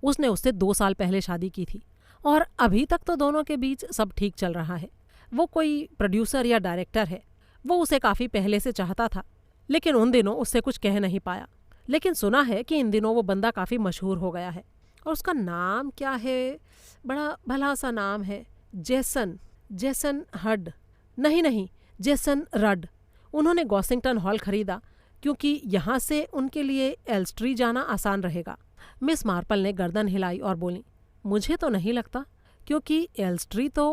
Speaker 1: उसने उससे 2 साल पहले शादी की थी और अभी तक तो दोनों के बीच सब ठीक चल रहा है। वो कोई प्रोड्यूसर या डायरेक्टर है। वो उसे काफ़ी पहले से चाहता था, लेकिन उन दिनों उससे कुछ कह नहीं पाया। लेकिन सुना है कि इन दिनों वो बंदा काफ़ी मशहूर हो गया है। और उसका नाम क्या है? बड़ा भला सा नाम है, जेसन हड। नहीं, जेसन रड। उन्होंने गॉसिंगटन हॉल खरीदा क्योंकि यहाँ से उनके लिए एल्स्ट्री जाना आसान रहेगा। मिस मार्पल ने गर्दन हिलाई और बोली, मुझे तो नहीं लगता, क्योंकि एल्स्ट्री तो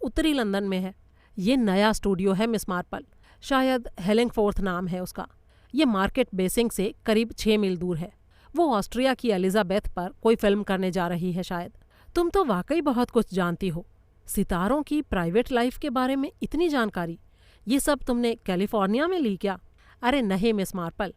Speaker 1: उत्तरी लंदन में है। ये नया स्टूडियो है मिस मार्पल, शायद हेलिंगफोर्थ नाम है उसका। ये मार्केट बेसिंग से करीब 6 मील दूर है। वो ऑस्ट्रिया की एलिजाबेथ पर कोई फिल्म करने जा रही है शायद। तुम तो वाकई बहुत कुछ जानती हो। सितारों की प्राइवेट लाइफ के बारे में इतनी जानकारी, ये सब तुमने कैलिफोर्निया में ली क्या? अरे नहीं मिस मार्पल,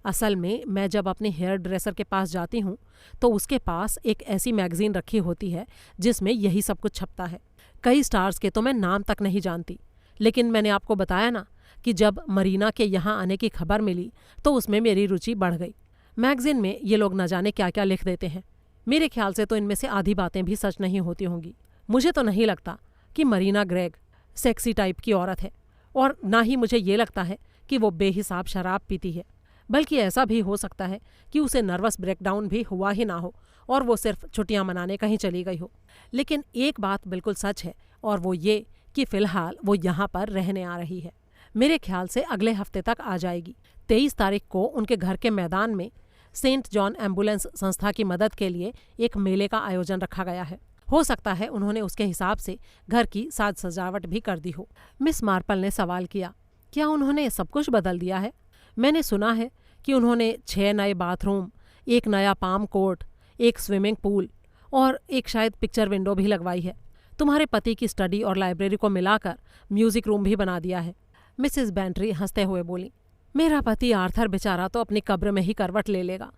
Speaker 1: असल में मैं जब अपने हेयर ड्रेसर के पास जाती हूँ तो उसके पास एक ऐसी मैगजीन रखी होती है जिसमें यही सब कुछ छपता है। कई स्टार्स के तो मैं नाम तक नहीं जानती, लेकिन मैंने आपको बताया ना कि जब मरीना के यहाँ आने की खबर मिली तो उसमें मेरी रुचि बढ़ गई। मैगजीन में ये लोग न जाने क्या क्या लिख देते हैं। मेरे ख्याल से तो इनमें से आधी बातें भी सच नहीं होती होंगी। मुझे तो नहीं लगता कि मरीना ग्रेग सेक्सी टाइप की औरत है, और ना ही मुझे ये लगता है कि वो बेहिसाब शराब पीती है। बल्कि ऐसा भी हो सकता है कि उसे नर्वस ब्रेकडाउन भी हुआ ही ना हो और वो सिर्फ छुट्टियां मनाने कहीं चली गई हो। लेकिन एक बात बिल्कुल सच है, और वो ये कि फिलहाल वो यहाँ पर रहने आ रही है। मेरे ख्याल से अगले हफ्ते तक आ जाएगी। 23 तारीख को उनके घर के मैदान में सेंट जॉन एम्बुलेंस संस्था की मदद के लिए एक मेले का आयोजन रखा गया है। हो सकता है उन्होंने उसके हिसाब से घर की साज सजावट भी कर दी हो। मिस मार्पल ने सवाल किया, क्या उन्होंने सब कुछ बदल दिया है? मैंने सुना है कि उन्होंने 6 नए बाथरूम, एक नया पाम कोर्ट, एक स्विमिंग पूल और एक शायद पिक्चर विंडो भी लगवाई है। तुम्हारे पति की स्टडी और लाइब्रेरी को मिलाकर म्यूजिक रूम भी बना दिया है। मिसेस बेंट्री हंसते हुए बोली, मेरा पति आर्थर बेचारा तो अपनी कब्र में ही करवट ले लेगा।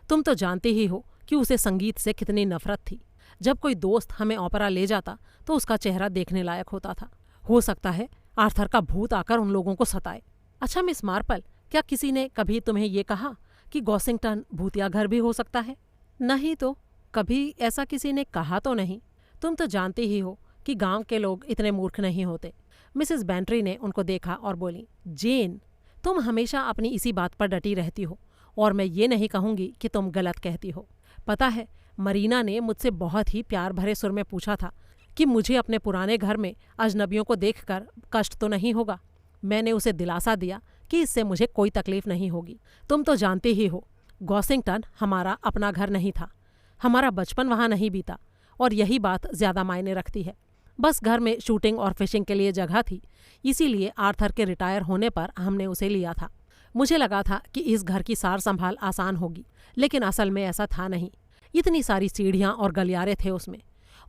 Speaker 1: तुम तो जानते ही हो कि उसे संगीत से कितनी नफरत थी। जब कोई दोस्त हमें ओपेरा ले जाता तो उसका चेहरा देखने लायक होता था। हो सकता है आर्थर का भूत आकर उन लोगों को सताए। अच्छा मिस मार्पल, क्या किसी ने कभी तुम्हें ये कहा कि गॉसिंगटन भूतिया घर भी हो सकता है? नहीं तो कभी ऐसा किसी ने कहा तो नहीं। तुम तो जानती ही हो कि गांव के लोग इतने मूर्ख नहीं होते। मिसेस बेंट्री ने उनको देखा और बोली, जेन, तुम हमेशा अपनी इसी बात पर डटी रहती हो, और मैं ये नहीं कहूँगी कि तुम गलत कहती हो। पता है, मरीना ने मुझसे बहुत ही प्यार भरे सुर में पूछा था कि मुझे अपने पुराने घर में अजनबियों को देखकर कष्ट तो नहीं होगा। मैंने उसे दिलासा दिया कि इससे मुझे कोई तकलीफ नहीं होगी। तुम तो जानते ही हो, गॉसिंगटन हमारा अपना घर नहीं था। हमारा बचपन वहाँ नहीं बीता, और यही बात ज्यादा मायने रखती है। बस घर में शूटिंग और फिशिंग के लिए जगह थी, इसीलिए आर्थर के रिटायर होने पर हमने उसे लिया था। मुझे लगा था कि इस घर की सार संभाल आसान होगी, लेकिन असल में ऐसा था नहीं। इतनी सारी सीढ़ियाँ और गलियारे थे उसमें,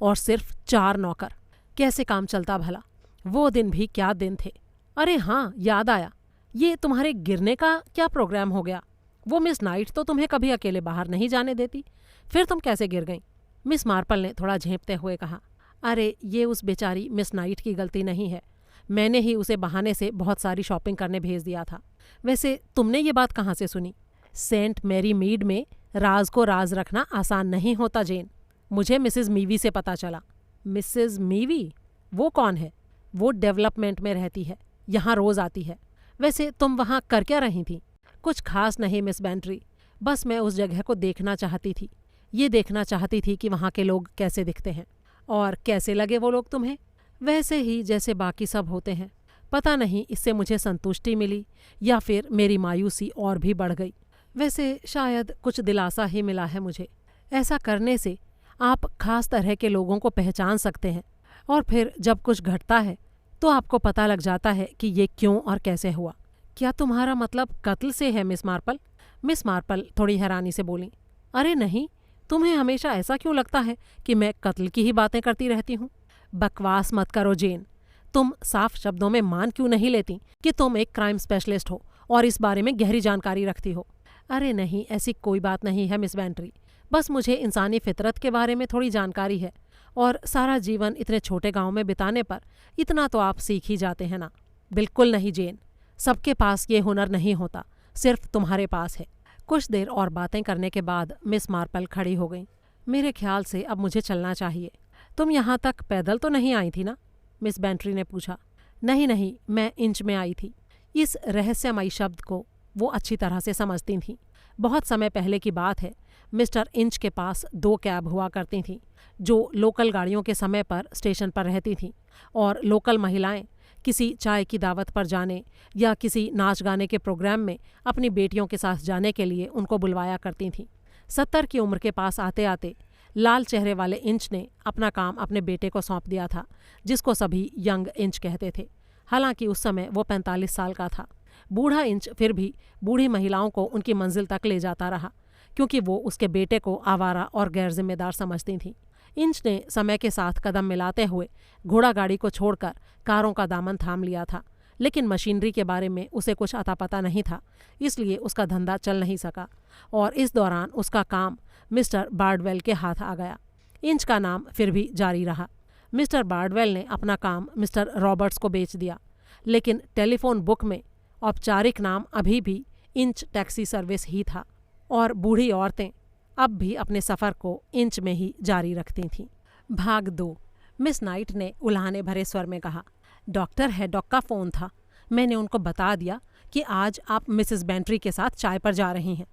Speaker 1: और सिर्फ 4 नौकर। कैसे काम चलता भला? वो दिन भी क्या दिन थे। अरे हाँ, याद आया, ये तुम्हारे गिरने का क्या प्रोग्राम हो गया? वो मिस नाइट तो तुम्हें कभी अकेले बाहर नहीं जाने देती, फिर तुम कैसे गिर गईं? मिस मार्पल ने थोड़ा झेंपते हुए कहा, अरे ये उस बेचारी मिस नाइट की गलती नहीं है। मैंने ही उसे बहाने से बहुत सारी शॉपिंग करने भेज दिया था। वैसे तुमने ये बात कहाँ से सुनी? सेंट मैरी मीड में राज को राज रखना आसान नहीं होता जेन। मुझे मिसेस मीवी से पता चला। मिसेस मीवी? वो कौन है? वो डेवलपमेंट में रहती है, यहाँ रोज आती है। वैसे तुम वहाँ कर क्या रही थी? कुछ खास नहीं मिस बेंट्री, बस मैं उस जगह को देखना चाहती थी। ये देखना चाहती थी कि वहाँ के लोग कैसे दिखते हैं। और कैसे लगे वो लोग तुम्हें? वैसे ही जैसे बाकी सब होते हैं। पता नहीं इससे मुझे संतुष्टि मिली या फिर मेरी मायूसी और भी बढ़ गई। वैसे शायद कुछ दिलासा ही मिला है मुझे। ऐसा करने से आप खास तरह के लोगों को पहचान सकते हैं, और फिर जब कुछ घटता है तो आपको पता लग जाता है कि ये क्यों और कैसे हुआ। क्या तुम्हारा मतलब कत्ल से है मिस मार्पल? मिस मार्पल थोड़ी हैरानी से बोली, अरे नहीं, तुम्हें हमेशा ऐसा क्यों लगता है कि मैं कत्ल की ही बातें करती रहती हूँ? बकवास मत करो जेन। तुम साफ शब्दों में मान क्यों नहीं लेती कि तुम एक क्राइम स्पेशलिस्ट हो और इस बारे में गहरी जानकारी रखती हो? अरे नहीं, ऐसी कोई बात नहीं है मिस बेंट्री। बस मुझे इंसानी फितरत के बारे में थोड़ी जानकारी है, और सारा जीवन इतने छोटे गांव में बिताने पर इतना तो आप सीख ही जाते हैं ना। बिल्कुल नहीं जेन, सबके पास ये हुनर नहीं होता, सिर्फ तुम्हारे पास है। कुछ देर और बातें करने के बाद मिस मार्पल खड़ी हो गई। मेरे ख्याल से अब मुझे चलना चाहिए। तुम यहाँ तक पैदल तो नहीं आई थी ना? मिस बेंट्री ने पूछा। नहीं नहीं, मैं इंच में आई थी। इस रहस्यमयी शब्द को वो अच्छी तरह से समझती थीं। बहुत समय पहले की बात है, मिस्टर इंच के पास 2 कैब हुआ करती थीं, जो लोकल गाड़ियों के समय पर स्टेशन पर रहती थीं, और लोकल महिलाएं किसी चाय की दावत पर जाने या किसी नाच गाने के प्रोग्राम में अपनी बेटियों के साथ जाने के लिए उनको बुलवाया करती थीं। 70 की उम्र के पास आते आते लाल चेहरे वाले इंच ने अपना काम अपने बेटे को सौंप दिया था, जिसको सभी यंग इंच कहते थे। हालांकि उस समय वो 45 साल का था। बूढ़ा इंच फिर भी बूढ़ी महिलाओं को उनकी मंजिल तक ले जाता रहा, क्योंकि वो उसके बेटे को आवारा और गैर जिम्मेदार समझती थीं। इंच ने समय के साथ कदम मिलाते हुए घोड़ा गाड़ी को छोड़कर कारों का दामन थाम लिया था, लेकिन मशीनरी के बारे में उसे कुछ अता पता नहीं था, इसलिए उसका धंधा चल नहीं सका, और इस दौरान उसका काम मिस्टर बार्डवेल के हाथ आ गया। इंच का नाम फिर भी जारी रहा। मिस्टर बार्डवेल ने अपना काम मिस्टर रॉबर्ट्स को बेच दिया, लेकिन टेलीफोन बुक में औपचारिक नाम अभी भी इंच टैक्सी सर्विस ही था। और बूढ़ी औरतें अब भी अपने सफ़र को इंच में ही जारी रखती थीं। भाग 2। मिस नाइट ने उल्हाने भरे स्वर में कहा, डॉक्टर हैडॉक का फ़ोन था। मैंने उनको बता दिया कि आज आप मिसेस बेंट्री के साथ चाय पर जा रही हैं,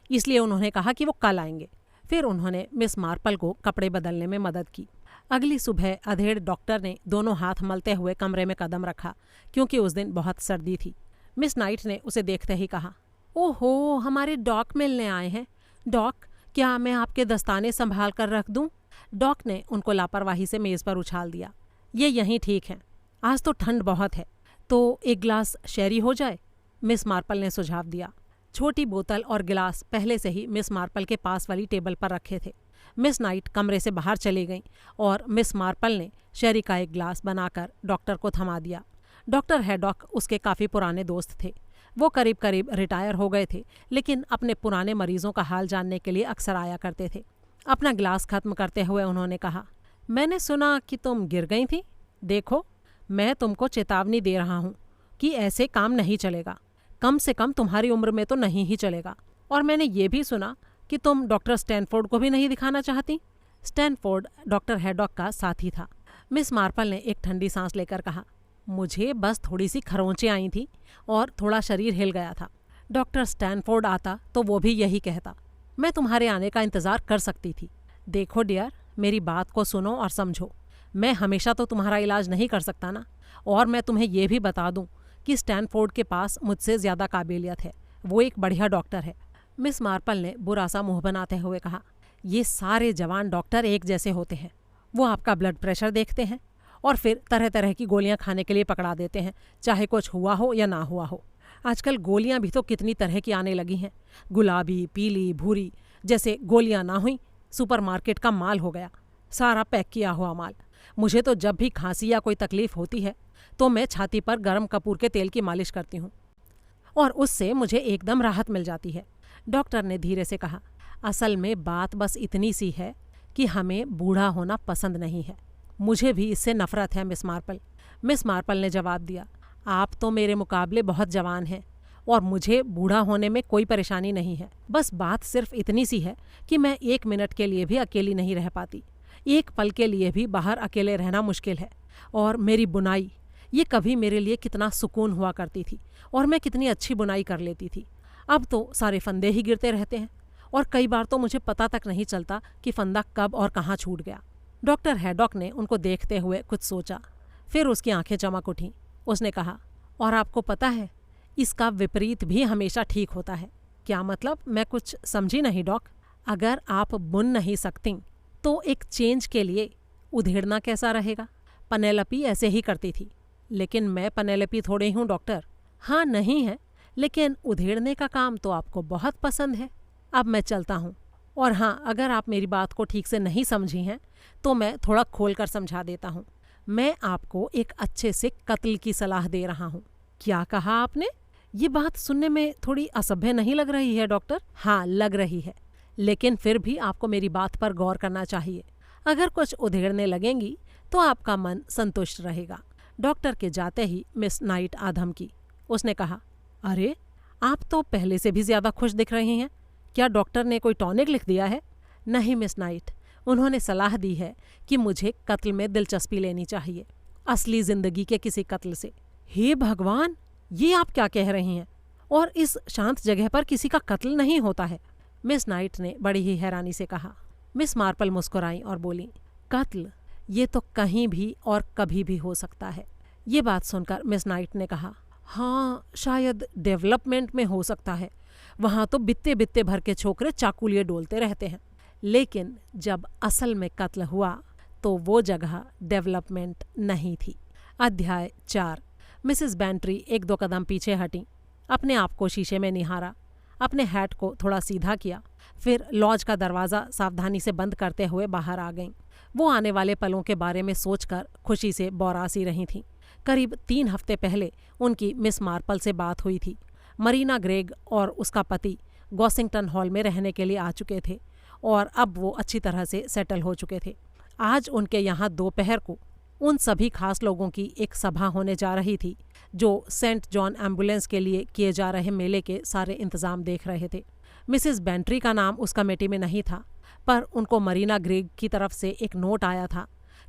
Speaker 1: इसलिए उन्होंने कहा कि वो कल आएंगे। फिर उन्होंने मिस मार्पल को कपड़े बदलने में मदद की। अगली सुबह अधेड़ डॉक्टर ने दोनों हाथ मलते हुए कमरे में कदम रखा, क्योंकि उस दिन बहुत सर्दी थी। मिस नाइट ने उसे देखते ही कहा, ओहो, हमारे डॉक मिलने आए हैं। डॉक, क्या मैं आपके दस्ताने संभाल कर रख दूं? डॉक ने उनको लापरवाही से मेज़ पर उछाल दिया। ये यहीं ठीक है, आज तो ठंड बहुत है, तो एक गिलास शेरी हो जाए? मिस मार्पल ने सुझाव दिया। छोटी बोतल और गिलास पहले से ही मिस मार्पल के पास वाली टेबल पर रखे थे। मिस नाइट कमरे से बाहर चली गईं और मिस मार्पल ने शेरी का एक गिलास बनाकर डॉक्टर को थमा दिया। डॉक्टर हैडॉक उसके काफ़ी पुराने दोस्त थे। वो करीब करीब रिटायर हो गए थे, लेकिन अपने पुराने मरीजों का हाल जानने के लिए अक्सर आया करते थे। अपना गिलास खत्म करते हुए उन्होंने कहा, मैंने सुना कि तुम गिर गई थी। देखो, मैं तुमको चेतावनी दे रहा हूँ कि ऐसे काम नहीं चलेगा। कम से कम तुम्हारी उम्र में तो नहीं ही चलेगा। और मैंने ये भी सुना कि तुम डॉक्टर स्टैनफोर्ड को भी नहीं दिखाना चाहती। स्टैनफोर्ड डॉक्टर हैडॉक का साथी था। मिस मार्पल ने एक ठंडी सांस लेकर कहा, मुझे बस थोड़ी सी खरोंचें आई थी और थोड़ा शरीर हिल गया था। डॉक्टर स्टैनफोर्ड आता तो वो भी यही कहता। मैं तुम्हारे आने का इंतज़ार कर सकती थी। देखो डियर, मेरी बात को सुनो और समझो। मैं हमेशा तो तुम्हारा इलाज नहीं कर सकता ना। और मैं तुम्हें ये भी बता दूं कि स्टैनफोर्ड के पास मुझसे ज़्यादा काबिलियत है। वो एक बढ़िया डॉक्टर है। मिस मार्पल ने बुरा सा मुँह बनाते हुए कहा, ये सारे जवान डॉक्टर एक जैसे होते हैं। वो आपका ब्लड प्रेशर देखते हैं और फिर तरह तरह की गोलियां खाने के लिए पकड़ा देते हैं, चाहे कुछ हुआ हो या ना हुआ हो। आजकल गोलियां भी तो कितनी तरह की आने लगी हैं, गुलाबी, पीली, भूरी। जैसे गोलियां ना हुई, सुपरमार्केट का माल हो गया, सारा पैक किया हुआ माल। मुझे तो जब भी खांसी या कोई तकलीफ होती है तो मैं छाती पर गर्म कपूर के तेल की मालिश करती हूँ और उससे मुझे एकदम राहत मिल जाती है। डॉक्टर ने धीरे से कहा, असल में बात बस इतनी सी है कि हमें बूढ़ा होना पसंद नहीं है। मुझे भी इससे नफरत है मिस मार्पल। मिस मार्पल ने जवाब दिया, आप तो मेरे मुकाबले बहुत जवान हैं और मुझे बूढ़ा होने में कोई परेशानी नहीं है। बस बात सिर्फ इतनी सी है कि मैं 1 मिनट के लिए भी अकेली नहीं रह पाती। एक पल के लिए भी बाहर अकेले रहना मुश्किल है। और मेरी बुनाई, ये कभी मेरे लिए कितना सुकून हुआ करती थी और मैं कितनी अच्छी बुनाई कर लेती थी। अब तो सारे फंदे ही गिरते रहते हैं और कई बार तो मुझे पता तक नहीं चलता कि फंदा कब और कहाँ छूट गया। डॉक्टर हैडॉक ने उनको देखते हुए कुछ सोचा, फिर उसकी आंखें चमक उठीं। उसने कहा, और आपको पता है, इसका विपरीत भी हमेशा ठीक होता है। क्या मतलब? मैं कुछ समझी नहीं डॉक। अगर आप बुन नहीं सकती तो एक चेंज के लिए उधेड़ना कैसा रहेगा? पनेलपी ऐसे ही करती थी। लेकिन मैं पनेलपी थोड़ी हूँ डॉक्टर। हाँ, नहीं है, लेकिन उधेड़ने का काम तो आपको बहुत पसंद है। अब मैं चलता हूँ। और हाँ, अगर आप मेरी बात को ठीक से नहीं समझी हैं तो मैं थोड़ा खोल कर समझा देता हूँ। मैं आपको एक अच्छे से कत्ल की सलाह दे रहा हूँ। क्या कहा आपने? ये बात सुनने में थोड़ी असभ्य नहीं लग रही है डॉक्टर? हाँ, लग रही है, लेकिन फिर भी आपको मेरी बात पर गौर करना चाहिए। अगर कुछ उधेड़ने लगेंगी तो आपका मन संतुष्ट रहेगा। डॉक्टर के जाते ही मिस नाइट आधम की। उसने कहा, अरे, आप तो पहले से भी ज़्यादा खुश दिख रही हैं। क्या डॉक्टर ने कोई टॉनिक लिख दिया है? नहीं मिस नाइट, उन्होंने सलाह दी है कि मुझे कत्ल में दिलचस्पी लेनी चाहिए, असली जिंदगी के किसी कत्ल से। हे भगवान, ये आप क्या कह रही हैं? और इस शांत जगह पर किसी का कत्ल नहीं होता है? मिस नाइट ने बड़ी ही हैरानी से कहा। मिस मार्पल मुस्कुराई और बोली, कत्ल, ये तो कहीं भी और कभी भी हो सकता है। ये बात सुनकर मिस नाइट ने कहा, हाँ, शायद डेवलपमेंट में हो सकता है। वहाँ तो बित्ते बित्ते भर के छोकरे चाकू लिए डोलते रहते हैं। लेकिन जब असल में कत्ल हुआ तो वो जगह डेवलपमेंट नहीं थी। अध्याय 4। मिसेस बेंट्री 1-2 कदम पीछे हटीं, अपने आप को शीशे में निहारा, अपने हैट को थोड़ा सीधा किया, फिर लॉज का दरवाज़ा सावधानी से बंद करते हुए बाहर आ गईं। वो आने वाले पलों के बारे में सोचकर खुशी से बौरासी रही थीं। करीब 3 हफ्ते पहले उनकी मिस मार्पल से बात हुई थी। मरीना ग्रेग और उसका पति गॉसिंगटन हॉल में रहने के लिए आ चुके थे और अब वो अच्छी तरह से सेटल हो चुके थे। आज उनके यहाँ दोपहर को उन सभी खास लोगों की एक सभा होने जा रही थी जो सेंट जॉन एम्बुलेंस के लिए किए जा रहे मेले के सारे इंतज़ाम देख रहे थे। मिसेस बेंट्री का नाम उस कमेटी में नहीं था, पर उनको मरीना ग्रेग की तरफ से एक नोट आया था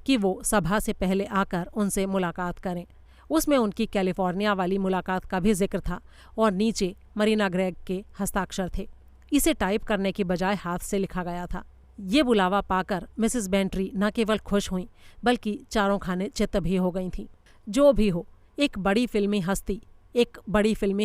Speaker 1: कि वो सभा से पहले आकर उनसे मुलाकात करें। उसमें उनकी कैलिफोर्निया वाली मुलाकात का भी जिक्र था और नीचे मरीना ग्रेग के हस्ताक्षर थे। इसे टाइप करने की बजाय हाथ से लिखा गया था। ये बुलावा पाकर मिसेस बेंट्री न केवल खुश हुईं बल्कि चारों खाने चित्त भी हो गई थीं। जो भी हो, एक बड़ी फिल्मी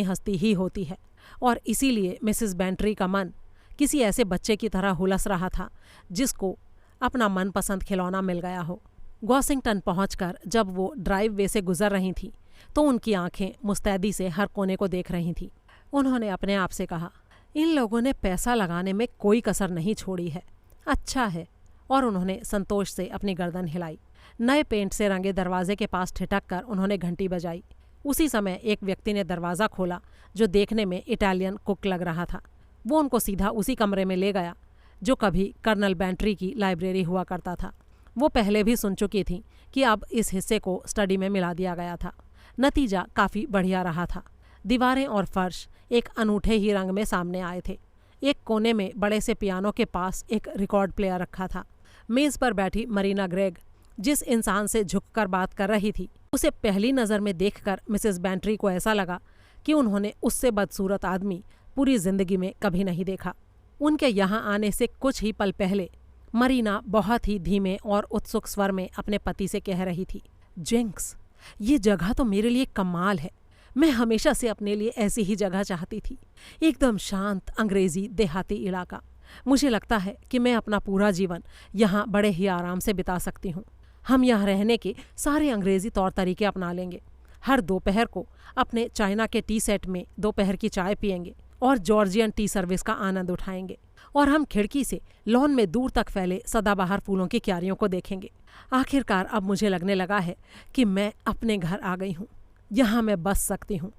Speaker 1: हस्ती ही होती है, और इसीलिए मिसेस बेंट्री का मन किसी ऐसे बच्चे की तरह हुलस रहा था जिसको अपना मनपसंद खिलौना मिल गया हो। वॉशिंगटन पहुंचकर जब वो ड्राइव वे से गुजर रही थीं तो उनकी आंखें मुस्तैदी से हर कोने को देख रही थीं। उन्होंने अपने आप से कहा, इन लोगों ने पैसा लगाने में कोई कसर नहीं छोड़ी है। अच्छा है। और उन्होंने संतोष से अपनी गर्दन हिलाई। नए पेंट से रंगे दरवाजे के पास ठिठक कर उन्होंने घंटी बजाई। उसी समय एक व्यक्ति ने दरवाज़ा खोला जो देखने में इटालियन कुक लग रहा था। वो उनको सीधा उसी कमरे में ले गया जो कभी कर्नल बेंट्री की लाइब्रेरी हुआ करता था। वो पहले भी सुन चुकी थी कि अब इस हिस्से को स्टडी में मिला दिया गया था। नतीजा काफ़ी बढ़िया रहा था। दीवारें और फर्श एक अनूठे ही रंग में सामने आए थे। एक कोने में बड़े से पियानो के पास एक रिकॉर्ड प्लेयर रखा था। मेज़ पर बैठी मरीना ग्रेग जिस इंसान से झुककर बात कर रही थी, उसे पहली नज़र में देखकर मिसेस बेंट्री को ऐसा लगा कि उन्होंने उससे बदसूरत आदमी पूरी जिंदगी में कभी नहीं देखा। उनके यहाँ आने से कुछ ही पल पहले मरीना बहुत ही धीमे और उत्सुक स्वर में अपने पति से कह रही थी, जिंक्स, ये जगह तो मेरे लिए कमाल है। मैं हमेशा से अपने लिए ऐसी ही जगह चाहती थी, एकदम शांत अंग्रेजी देहाती इलाका। मुझे लगता है कि मैं अपना पूरा जीवन यहाँ बड़े ही आराम से बिता सकती हूँ। हम यहाँ रहने के सारे अंग्रेजी तौर तरीके अपना लेंगे। हर दोपहर को अपने चाइना के टी सेट में दोपहर की चाय पियेंगे और जॉर्जियन टी सर्विस का आनंद उठाएंगे, और हम खिड़की से लॉन में दूर तक फैले सदाबहार फूलों की क्यारियों को देखेंगे। आखिरकार अब मुझे लगने लगा है कि मैं अपने घर आ गई हूँ। यहाँ मैं बस सकती हूँ,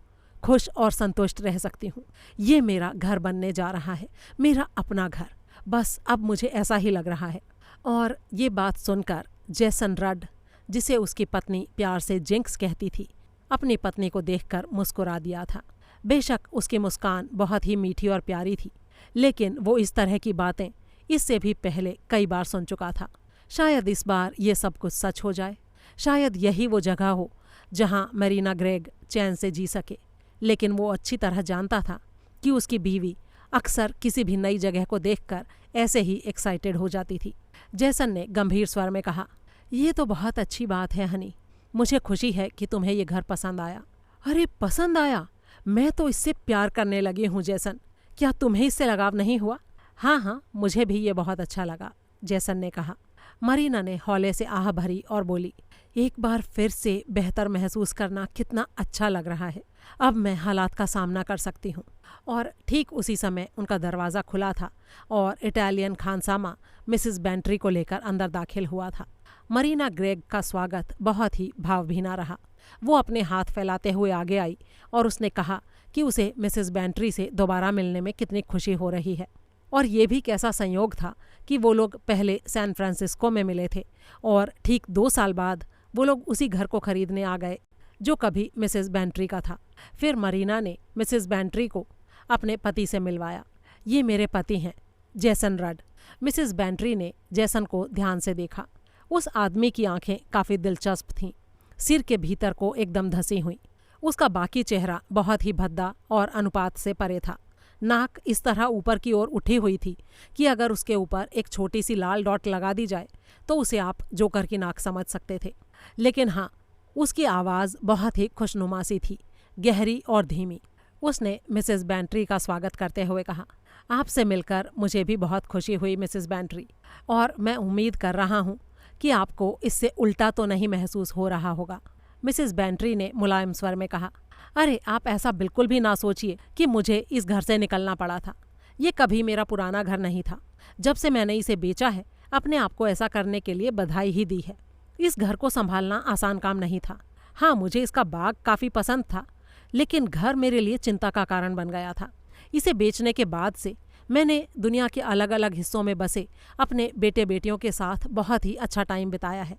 Speaker 1: खुश और संतुष्ट रह सकती हूँ। ये मेरा घर बनने जा रहा है, मेरा अपना घर। बस अब मुझे ऐसा ही लग रहा है। और ये बात सुनकर जेसन रड, जिसे उसकी पत्नी प्यार से जिंक्स कहती थी, अपनी पत्नी को देखकर मुस्कुरा दिया था। बेशक उसकी मुस्कान बहुत ही मीठी और प्यारी थी, लेकिन वो इस तरह की बातें इससे भी पहले कई बार सुन चुका था। शायद इस बार ये सब कुछ सच हो जाए। शायद यही वो जगह हो जहाँ मरीना ग्रेग चैन से जी सके। लेकिन वो अच्छी तरह जानता था कि उसकी बीवी अक्सर किसी भी नई जगह को देखकर ऐसे ही एक्साइटेड हो जाती थी। जेसन ने गंभीर स्वर में कहा, ये तो बहुत अच्छी बात है हनी। मुझे खुशी है कि तुम्हें ये घर पसंद आया। अरे पसंद आया? मैं तो इससे प्यार करने लगी हूँ जेसन। क्या तुम्हें इससे लगाव नहीं हुआ? हाँ, मुझे भी ये बहुत अच्छा लगा, जेसन ने कहा। मरीना ने हौले से आह भरी और बोली, एक बार फिर से बेहतर महसूस करना कितना अच्छा लग रहा है। अब मैं हालात का सामना कर सकती हूँ। और ठीक उसी समय उनका दरवाज़ा खुला था और इटालियन खानसामा मिसेस बेंट्री को लेकर अंदर दाखिल हुआ था। मरीना ग्रेग का स्वागत बहुत ही भावभीना रहा। वो अपने हाथ फैलाते हुए आगे आई और उसने कहा कि उसे मिसेस बेंट्री से दोबारा मिलने में कितनी खुशी हो रही है। और ये भी कैसा संयोग था कि वो लोग पहले सैन फ्रांसिस्को में मिले थे और ठीक 2 साल बाद वो लोग उसी घर को खरीदने आ गए जो कभी मिसेस बेंट्री का था। फिर मरीना ने मिसेस बेंट्री को अपने पति से मिलवाया। ये मेरे पति हैं, जेसन रड। मिसेस बेंट्री ने जेसन को ध्यान से देखा। उस आदमी की आंखें काफ़ी दिलचस्प थीं, सिर के भीतर को एकदम धंसी हुई। उसका बाकी चेहरा बहुत ही भद्दा और अनुपात से परे था। नाक इस तरह ऊपर की ओर उठी हुई थी कि अगर उसके ऊपर एक छोटी सी लाल डॉट लगा दी जाए तो उसे आप जोकर की नाक समझ सकते थे। लेकिन हाँ, उसकी आवाज़ बहुत ही खुशनुमा सी थी, गहरी और धीमी। उसने मिसेस बेंट्री का स्वागत करते हुए कहा, आपसे मिलकर मुझे भी बहुत खुशी हुई मिसेस बेंट्री, और मैं उम्मीद कर रहा हूँ कि आपको इससे उल्टा तो नहीं महसूस हो रहा होगा। मिसेस बेंट्री ने मुलायम स्वर में कहा, अरे आप ऐसा बिल्कुल भी ना सोचिए कि मुझे इस घर से निकलना पड़ा था। ये कभी मेरा पुराना घर नहीं था। जब से मैंने इसे बेचा है, अपने आप को ऐसा करने के लिए बधाई ही दी है। इस घर को संभालना आसान काम नहीं था। हाँ, मुझे इसका बाग काफ़ी पसंद था, लेकिन घर मेरे लिए चिंता का कारण बन गया था। इसे बेचने के बाद से मैंने दुनिया के अलग अलग हिस्सों में बसे अपने बेटे बेटियों के साथ बहुत ही अच्छा टाइम बिताया है।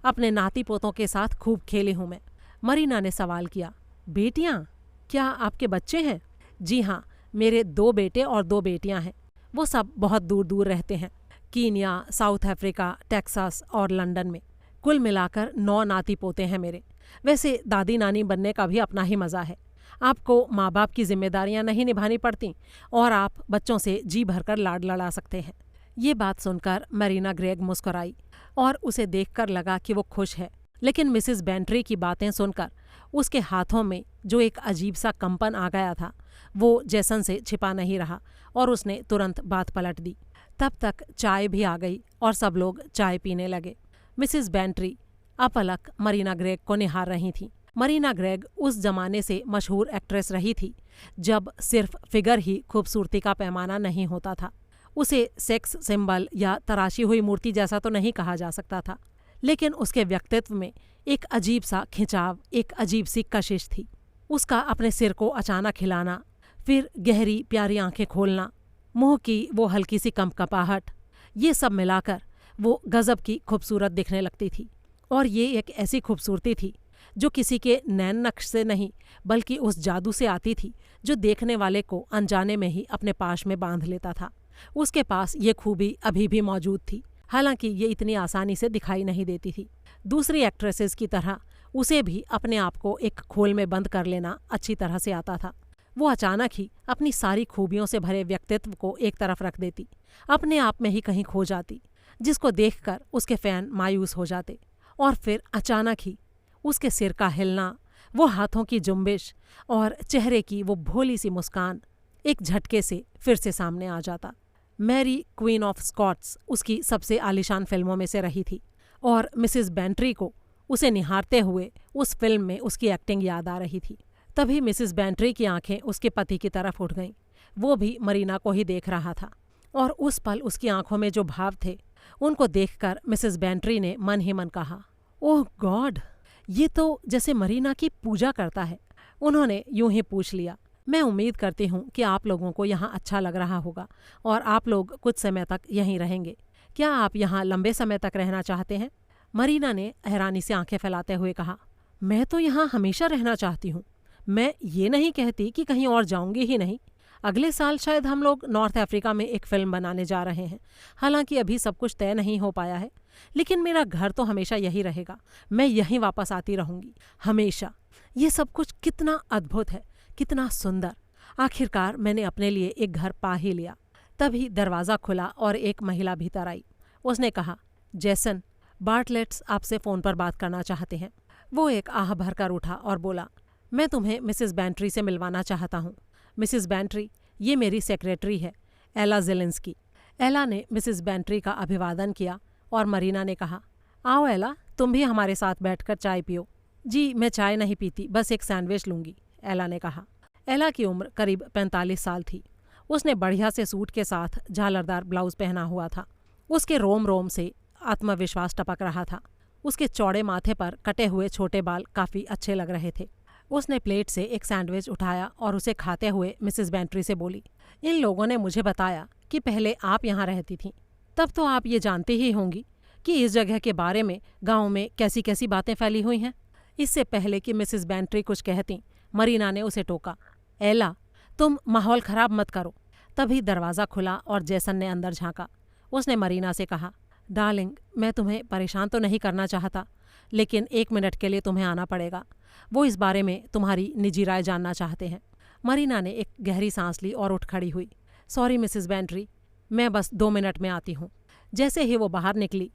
Speaker 1: अपने नाती पोतों के साथ खूब खेली हूँ मैं। मरीना ने सवाल किया, बेटियाँ? क्या आपके बच्चे हैं? जी हाँ, मेरे 2 बेटे और 2 बेटियां हैं। वो सब बहुत दूर दूर रहते हैं, कीनिया, साउथ अफ्रीका, टेक्सास और लंदन में। कुल मिलाकर 9 नाती पोते हैं मेरे। वैसे दादी नानी बनने का भी अपना ही मज़ा है। आपको माँ बाप की जिम्मेदारियां नहीं निभानी पड़ती और आप बच्चों से जी भरकर लाड लड़ा सकते हैं। ये बात सुनकर मरीना ग्रेग मुस्कुराई और उसे देखकर लगा कि वो खुश है। लेकिन मिसिस बेंट्री की बातें सुनकर उसके हाथों में जो एक अजीब सा कंपन आ गया था, वो जैसन से छिपा नहीं रहा और उसने तुरंत बात पलट दी। तब तक चाय भी आ गई और सब लोग चाय पीने लगे। मिसिस बेंट्री अपलक मरीना ग्रेग को निहार रही थीं। मरीना ग्रेग उस जमाने से मशहूर एक्ट्रेस रही थी जब सिर्फ फिगर ही खूबसूरती का पैमाना नहीं होता था। उसे सेक्स सिंबल या तराशी हुई मूर्ति जैसा तो नहीं कहा जा सकता था, लेकिन उसके व्यक्तित्व में एक अजीब सा खिंचाव, एक अजीब सी कशिश थी। उसका अपने सिर को अचानक हिलाना, फिर गहरी प्यारी आंखें खोलना, मुंह की वो हल्की सी कंपकपाहट, ये सब मिलाकर वो गजब की खूबसूरत दिखने लगती थी। और ये एक ऐसी खूबसूरती थी जो किसी के नैन नक्श से नहीं बल्कि उस जादू से आती थी जो देखने वाले को अनजाने में ही अपने पाश में बांध लेता था। उसके पास ये खूबी अभी भी मौजूद थी, हालांकि ये इतनी आसानी से दिखाई नहीं देती थी। दूसरी एक्ट्रेसेस की तरह उसे भी अपने आप को एक खोल में बंद कर लेना अच्छी तरह से आता था। वो अचानक ही अपनी सारी खूबियों से भरे व्यक्तित्व को एक तरफ रख देती, अपने आप में ही कहीं खो जाती, जिसको देखकर उसके फैन मायूस हो जाते। और फिर अचानक ही उसके सिर का हिलना, वो हाथों की जुम्बिश और चेहरे की वो भोली सी मुस्कान एक झटके से फिर से सामने आ जाता। मैरी क्वीन ऑफ स्कॉट्स उसकी सबसे आलीशान फिल्मों में से रही थी और मिसिस बेंट्री को उसे निहारते हुए उस फिल्म में उसकी एक्टिंग याद आ रही थी। तभी मिसिस बेंट्री की आंखें उसके पति की तरफ उठ गईं। वो भी मरीना को ही देख रहा था और उस पल उसकी आंखों में जो भाव थे उनको देखकर मिसिस बेंट्री ने मन ही मन कहा, ओह गॉड, ये तो जैसे मरीना की पूजा करता है। उन्होंने यूं ही पूछ लिया, मैं उम्मीद करती हूँ कि आप लोगों को यहाँ अच्छा लग रहा होगा और आप लोग कुछ समय तक यहीं रहेंगे। क्या आप यहाँ लंबे समय तक रहना चाहते हैं? मरीना ने हैरानी से आंखें फैलाते हुए कहा, मैं तो यहाँ हमेशा रहना चाहती हूँ। मैं ये नहीं कहती कि कहीं और जाऊंगी ही नहीं। अगले साल शायद हम लोग नॉर्थ अफ्रीका में एक फिल्म बनाने जा रहे हैं। हालांकि अभी सब कुछ तय नहीं हो पाया है, लेकिन मेरा घर तो हमेशा यही रहेगा। मैं यहीं वापस आती रहूंगी हमेशा। ये सब कुछ कितना अद्भुत है, कितना सुंदर। आखिरकार मैंने अपने लिए एक घर पा ही लिया। तभी दरवाज़ा खुला और एक महिला भीतर आई। उसने कहा, जैसन, बार्टलेट्स आपसे फ़ोन पर बात करना चाहते हैं। वो एक आह भरकर उठा और बोला, मैं तुम्हें मिसिस बेंट्री से मिलवाना चाहता हूँ। मिसिस बेंट्री, ये मेरी सेक्रेटरी है, एला ज़ेलेंस्की। एला ने मिसिस बेंट्री का अभिवादन किया और मरीना ने कहा, आओ एला, तुम भी हमारे साथ बैठकर चाय पियो। जी, मैं चाय नहीं पीती, बस एक सैंडविच लूँगी, एला ने कहा। एला की उम्र करीब 45 साल थी। उसने बढ़िया से सूट के साथ झालरदार ब्लाउज पहना हुआ था। उसके रोम रोम से आत्मविश्वास टपक रहा था। उसके चौड़े माथे पर कटे हुए छोटे बाल काफ़ी अच्छे लग रहे थे। उसने प्लेट से एक सैंडविच उठाया और उसे खाते हुए मिसिस बेंट्री से बोली, इन लोगों ने मुझे बताया कि पहले आप यहाँ रहती थीं। तब तो आप ये जानती ही होंगी कि इस जगह के बारे में गांव में कैसी कैसी बातें फैली हुई हैं। इससे पहले कि मिसिस बेंट्री कुछ कहती, मरीना ने उसे टोका, एला, तुम माहौल खराब मत करो। तभी दरवाज़ा खुला और जैसन ने अंदर झांका। उसने मरीना से कहा, डार्लिंग, मैं तुम्हें परेशान तो नहीं करना चाहता, लेकिन 1 मिनट के लिए तुम्हें आना पड़ेगा। वो इस बारे में तुम्हारी निजी राय जानना चाहते हैं। मरीना ने एक गहरी सांस ली और उठ खड़ी हुई। सॉरी मिसिस बेंट्री, मैं बस 2 मिनट में आती हूँ। जैसे ही वो बाहर निकली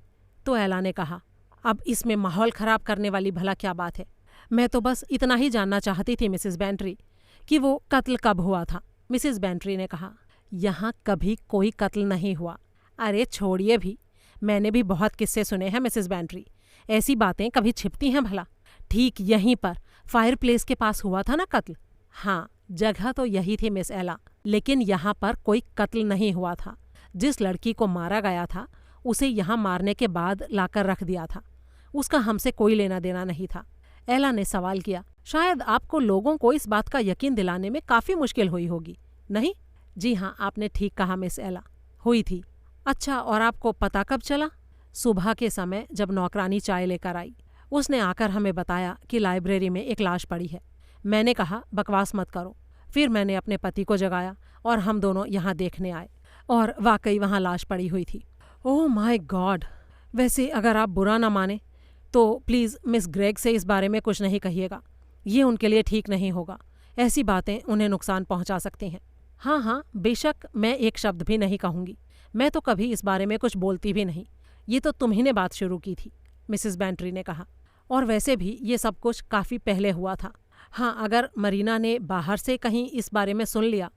Speaker 1: तो एला ने कहा, अब इसमें माहौल ख़राब करने वाली भला क्या बात है? मैं तो बस इतना ही जानना चाहती थी मिसिस बेंट्री कि वो कत्ल कब हुआ था। मिसिस बेंट्री ने कहा, यहाँ कभी कोई कत्ल नहीं हुआ। अरे छोड़िए भी, मैंने भी बहुत किस्से सुने हैं मिसिस बेंट्री। ऐसी बातें कभी छिपती हैं भला? ठीक यहीं पर फायर प्लेस के पास हुआ था ना कत्ल? हाँ, जगह तो यही थी मिस एला, लेकिन यहाँ पर कोई कत्ल नहीं हुआ था। जिस लड़की को मारा गया था उसे यहाँ मारने के बाद लाकर रख दिया था। उसका हमसे कोई लेना देना नहीं था। एला ने सवाल किया, शायद आपको लोगों को इस बात का यकीन दिलाने में काफ़ी मुश्किल हुई होगी, नहीं? जी हाँ, आपने ठीक कहा मिस एला, हुई थी। अच्छा, और आपको पता कब चला? सुबह के समय जब नौकरानी चाय लेकर आई। उसने आकर हमें बताया कि लाइब्रेरी में एक लाश पड़ी है। मैंने कहा, बकवास मत करो, फिर मैंने अपने पति को जगाया और हम दोनों यहाँ देखने आए, और वाकई वहाँ लाश पड़ी हुई थी। Oh my God! वैसे अगर आप बुरा ना माने तो प्लीज़ मिस ग्रेग से इस बारे में कुछ नहीं कहिएगा। ये उनके लिए ठीक नहीं होगा। ऐसी बातें उन्हें नुकसान पहुंचा सकती हैं। हाँ हाँ, बेशक मैं एक शब्द भी नहीं कहूँगी। मैं तो कभी इस बारे में कुछ बोलती भी नहीं। ये तो तुम्ही ने बात शुरू की थी, मिसेस बेंट्री ने कहा। और वैसे भी ये सब कुछ काफ़ी पहले हुआ था। हाँ, अगर मरीना ने बाहर से कहीं इस बारे में सुन लिया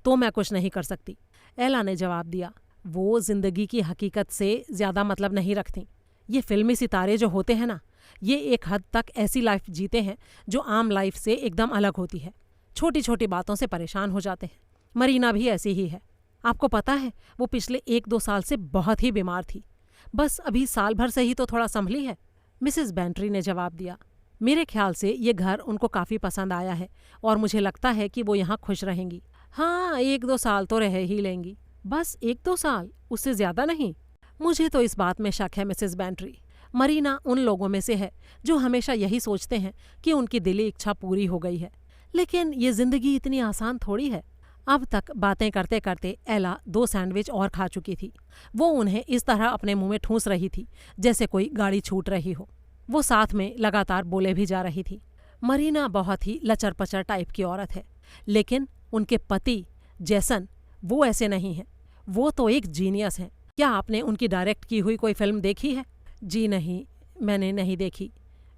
Speaker 1: तो मैं कुछ नहीं कर सकती, एला ने जवाब दिया। वो जिंदगी की हकीकत से ज़्यादा मतलब नहीं रखती। ये फिल्मी सितारे जो होते हैं ना, ये एक हद तक ऐसी लाइफ जीते हैं जो आम लाइफ से एकदम अलग होती है। छोटी छोटी बातों से परेशान हो जाते हैं। मरीना भी ऐसी ही है। आपको पता है, वो पिछले 1-2 साल से बहुत ही बीमार थी। बस अभी साल भर से ही तो थोड़ा संभली है, मिसेस बेंट्री ने जवाब दिया। मेरे ख्याल से ये घर उनको काफ़ी पसंद आया है और मुझे लगता है कि वो यहाँ खुश रहेंगी। हाँ, 1-2 साल तो रह ही लेंगी। बस 1-2 साल, उससे ज़्यादा नहीं। मुझे तो इस बात में शक है मिसेस बेंट्री। मरीना उन लोगों में से है जो हमेशा यही सोचते हैं कि उनकी दिली इच्छा पूरी हो गई है। लेकिन ये जिंदगी इतनी आसान थोड़ी है। अब तक बातें करते करते एला 2 सैंडविच और खा चुकी थी। वो उन्हें इस तरह अपने मुंह में ठूंस रही थी जैसे कोई गाड़ी छूट रही हो। वो साथ में लगातार बोले भी जा रही थी। मरीना बहुत ही लचर पचर टाइप की औरत है, लेकिन उनके पति जैसन वो ऐसे नहीं हैं। वो तो एक जीनियस हैं। क्या आपने उनकी डायरेक्ट की हुई कोई फिल्म देखी है? जी नहीं, मैंने नहीं देखी,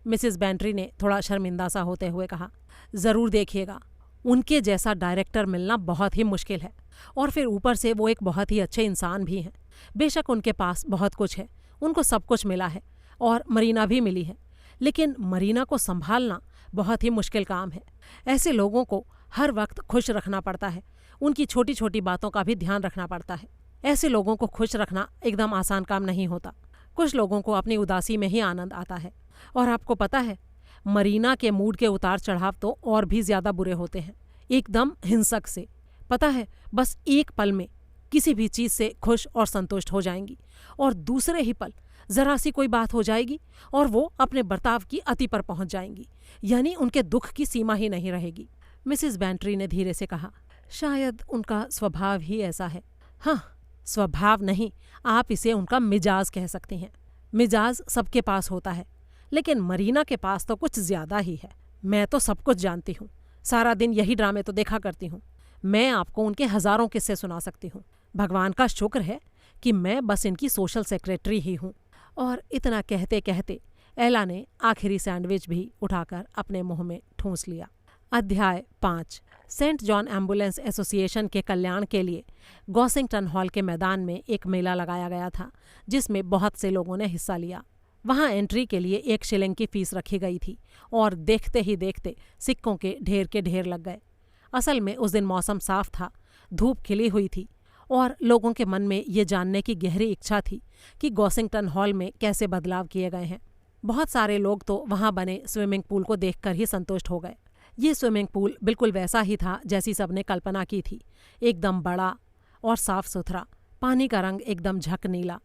Speaker 1: मिसेस बेंट्री ने थोड़ा शर्मिंदा सा होते हुए कहा। ज़रूर देखिएगा, उनके जैसा डायरेक्टर मिलना बहुत ही मुश्किल है। और फिर ऊपर से वो एक बहुत ही अच्छे इंसान भी हैं। बेशक उनके पास बहुत कुछ है, उनको सब कुछ मिला है और मरीना भी मिली है, लेकिन मरीना को संभालना बहुत ही मुश्किल काम है। ऐसे लोगों को हर वक्त खुश रखना पड़ता है। उनकी छोटी छोटी बातों का भी ध्यान रखना पड़ता है। ऐसे लोगों को खुश रखना एकदम आसान काम नहीं होता। कुछ लोगों को अपनी उदासी में ही आनंद आता है। और आपको पता है, मरीना के मूड के उतार चढ़ाव तो और भी ज़्यादा बुरे होते हैं, एकदम हिंसक से। पता है, बस एक पल में किसी भी चीज़ से खुश और संतुष्ट हो जाएंगी और दूसरे ही पल ज़रा सी कोई बात हो जाएगी और वो अपने बर्ताव की अति पर पहुंच जाएंगी। यानी उनके दुख की सीमा ही नहीं रहेगी। मिसेस बेंट्री ने धीरे से कहा। शायद उनका स्वभाव ही ऐसा है। हाँ, स्वभाव नहीं, आप इसे उनका मिजाज कह सकती हैं। मिजाज सबके पास होता है, लेकिन मरीना के पास तो कुछ ज़्यादा ही है। मैं तो सब कुछ जानती हूँ, सारा दिन यही ड्रामे तो देखा करती हूँ। मैं आपको उनके हज़ारों किस्से सुना सकती हूँ। भगवान का शुक्र है कि मैं बस इनकी सोशल सेक्रेटरी ही हूँ। और इतना कहते कहते एला ने आखिरी सैंडविच भी उठाकर अपने मुंह में ठूंस लिया। अध्याय 5। सेंट जॉन एम्बुलेंस एसोसिएशन के कल्याण के लिए गॉसिंगटन हॉल के मैदान में एक मेला लगाया गया था, जिसमें बहुत से लोगों ने हिस्सा लिया। वहां एंट्री के लिए 1 शिलिंग की फीस रखी गई थी और देखते ही देखते सिक्कों के ढेर लग गए। असल में उस दिन मौसम साफ था, धूप खिली हुई थी और लोगों के मन में ये जानने की गहरी इच्छा थी कि गॉसिंगटन हॉल में कैसे बदलाव किए गए हैं। बहुत सारे लोग तो वहां बने स्विमिंग पूल को देखकर ही संतुष्ट हो गए। ये स्विमिंग पूल बिल्कुल वैसा ही था जैसी सबने कल्पना की थी, एकदम बड़ा और साफ सुथरा। पानी का रंग एकदम झक नीला।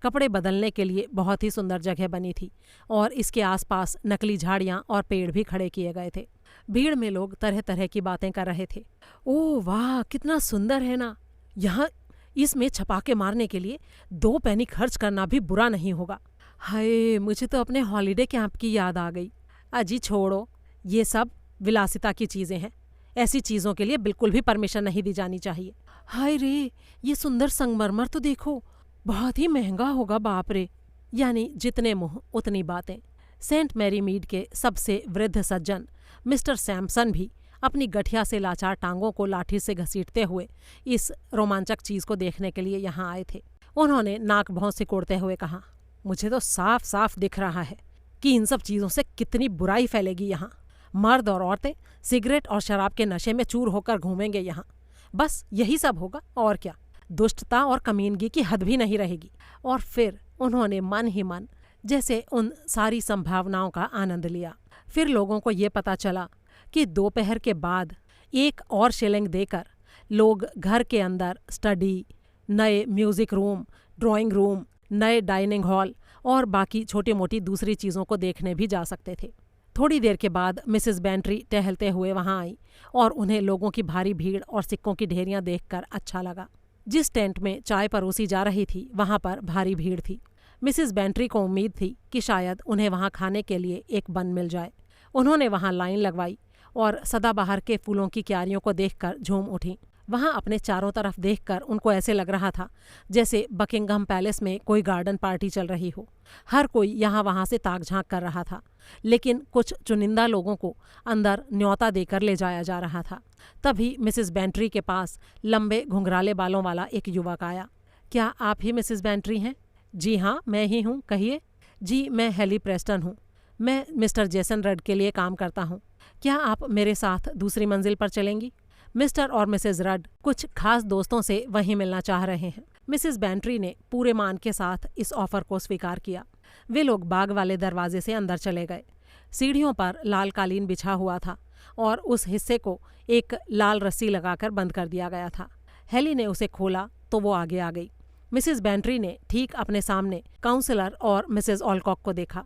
Speaker 1: कपड़े बदलने के लिए बहुत ही सुंदर जगह बनी थी और इसके आसपास नकली झाड़ियाँ और पेड़ भी खड़े किए गए थे। भीड़ में लोग तरह तरह की बातें कर रहे थे। ओह वाह, कितना सुंदर है ना! यहाँ इसमें छपाके मारने के लिए 2 पैनी खर्च करना भी बुरा नहीं होगा। हाय, मुझे तो अपने हॉलीडे कैंप की याद आ गई। अजी छोड़ो, ये सब विलासिता की चीज़ें हैं। ऐसी चीज़ों के लिए बिल्कुल भी परमिशन नहीं दी जानी चाहिए। हाय रे, ये सुंदर संगमरमर तो देखो, बहुत ही महंगा होगा, बाप रे। यानी जितने मुंह उतनी बातें। सेंट मैरी मीड के सबसे वृद्ध सज्जन मिस्टर सैमसन भी अपनी गठिया से लाचार टांगों को लाठी से घसीटते हुए इस रोमांचक चीज़ को देखने के लिए यहाँ आए थे। उन्होंने नाक भौं सिकोड़ते हुए कहा, मुझे तो साफ साफ दिख रहा है कि इन सब चीज़ों से कितनी बुराई फैलेगी यहाँ। मर्द और औरतें सिगरेट और शराब के नशे में चूर होकर घूमेंगे यहाँ। बस यही सब होगा और क्या। दुष्टता और कमीनगी की हद भी नहीं रहेगी। और फिर उन्होंने मन ही मन जैसे उन सारी संभावनाओं का आनंद लिया। फिर लोगों को ये पता चला कि दोपहर के बाद 1 और शिलिंग देकर लोग घर के अंदर स्टडी, नए म्यूज़िक रूम, ड्राइंग रूम, नए डाइनिंग हॉल और बाकी छोटी मोटी दूसरी चीज़ों को देखने भी जा सकते थे। थोड़ी देर के बाद मिसेस बेंट्री टहलते हुए वहां आई और उन्हें लोगों की भारी भीड़ और सिक्कों की ढेरियां देखकर अच्छा लगा। जिस टेंट में चाय परोसी जा रही थी वहां पर भारी भीड़ थी। मिसेस बेंट्री को उम्मीद थी कि शायद उन्हें वहां खाने के लिए एक बन मिल जाए। उन्होंने वहां लाइन लगवाई और सदाबहार के फूलों की क्यारियों को देखकर झूम उठी। वहां अपने चारों तरफ देखकर उनको ऐसे लग रहा था जैसे बकिंगहम पैलेस में कोई गार्डन पार्टी चल रही हो। हर कोई यहाँ वहां से ताक झांक कर रहा था, लेकिन कुछ चुनिंदा लोगों को अंदर न्योता देकर ले जाया जा रहा था। तभी मिसेस बेंट्री के पास लंबे घुंघराले बालों वाला एक युवक आया। क्या आप ही मिसेस बेंट्री हैं? जी हाँ, मैं ही हूँ, कहिए। जी, मैं हेली प्रेस्टन हूँ। मैं मिस्टर जेसन रड के लिए काम करता हूँ। क्या आप मेरे साथ दूसरी मंजिल पर चलेंगी? मिस्टर और मिसेस रड कुछ खास दोस्तों से वहीं मिलना चाह रहे हैं। मिसेस बेंट्री ने पूरे मान के साथ इस ऑफर को स्वीकार किया। वे लोग बाग वाले दरवाजे से अंदर चले गए। सीढ़ियों पर लाल कालीन बिछा हुआ था और उस हिस्से को एक लाल रस्सी लगाकर बंद कर दिया गया था। हेली ने उसे खोला तो वो आगे आ गई। मिसेस बेंट्री ने ठीक अपने सामने काउंसलर और मिसेस ऑलकॉक को देखा।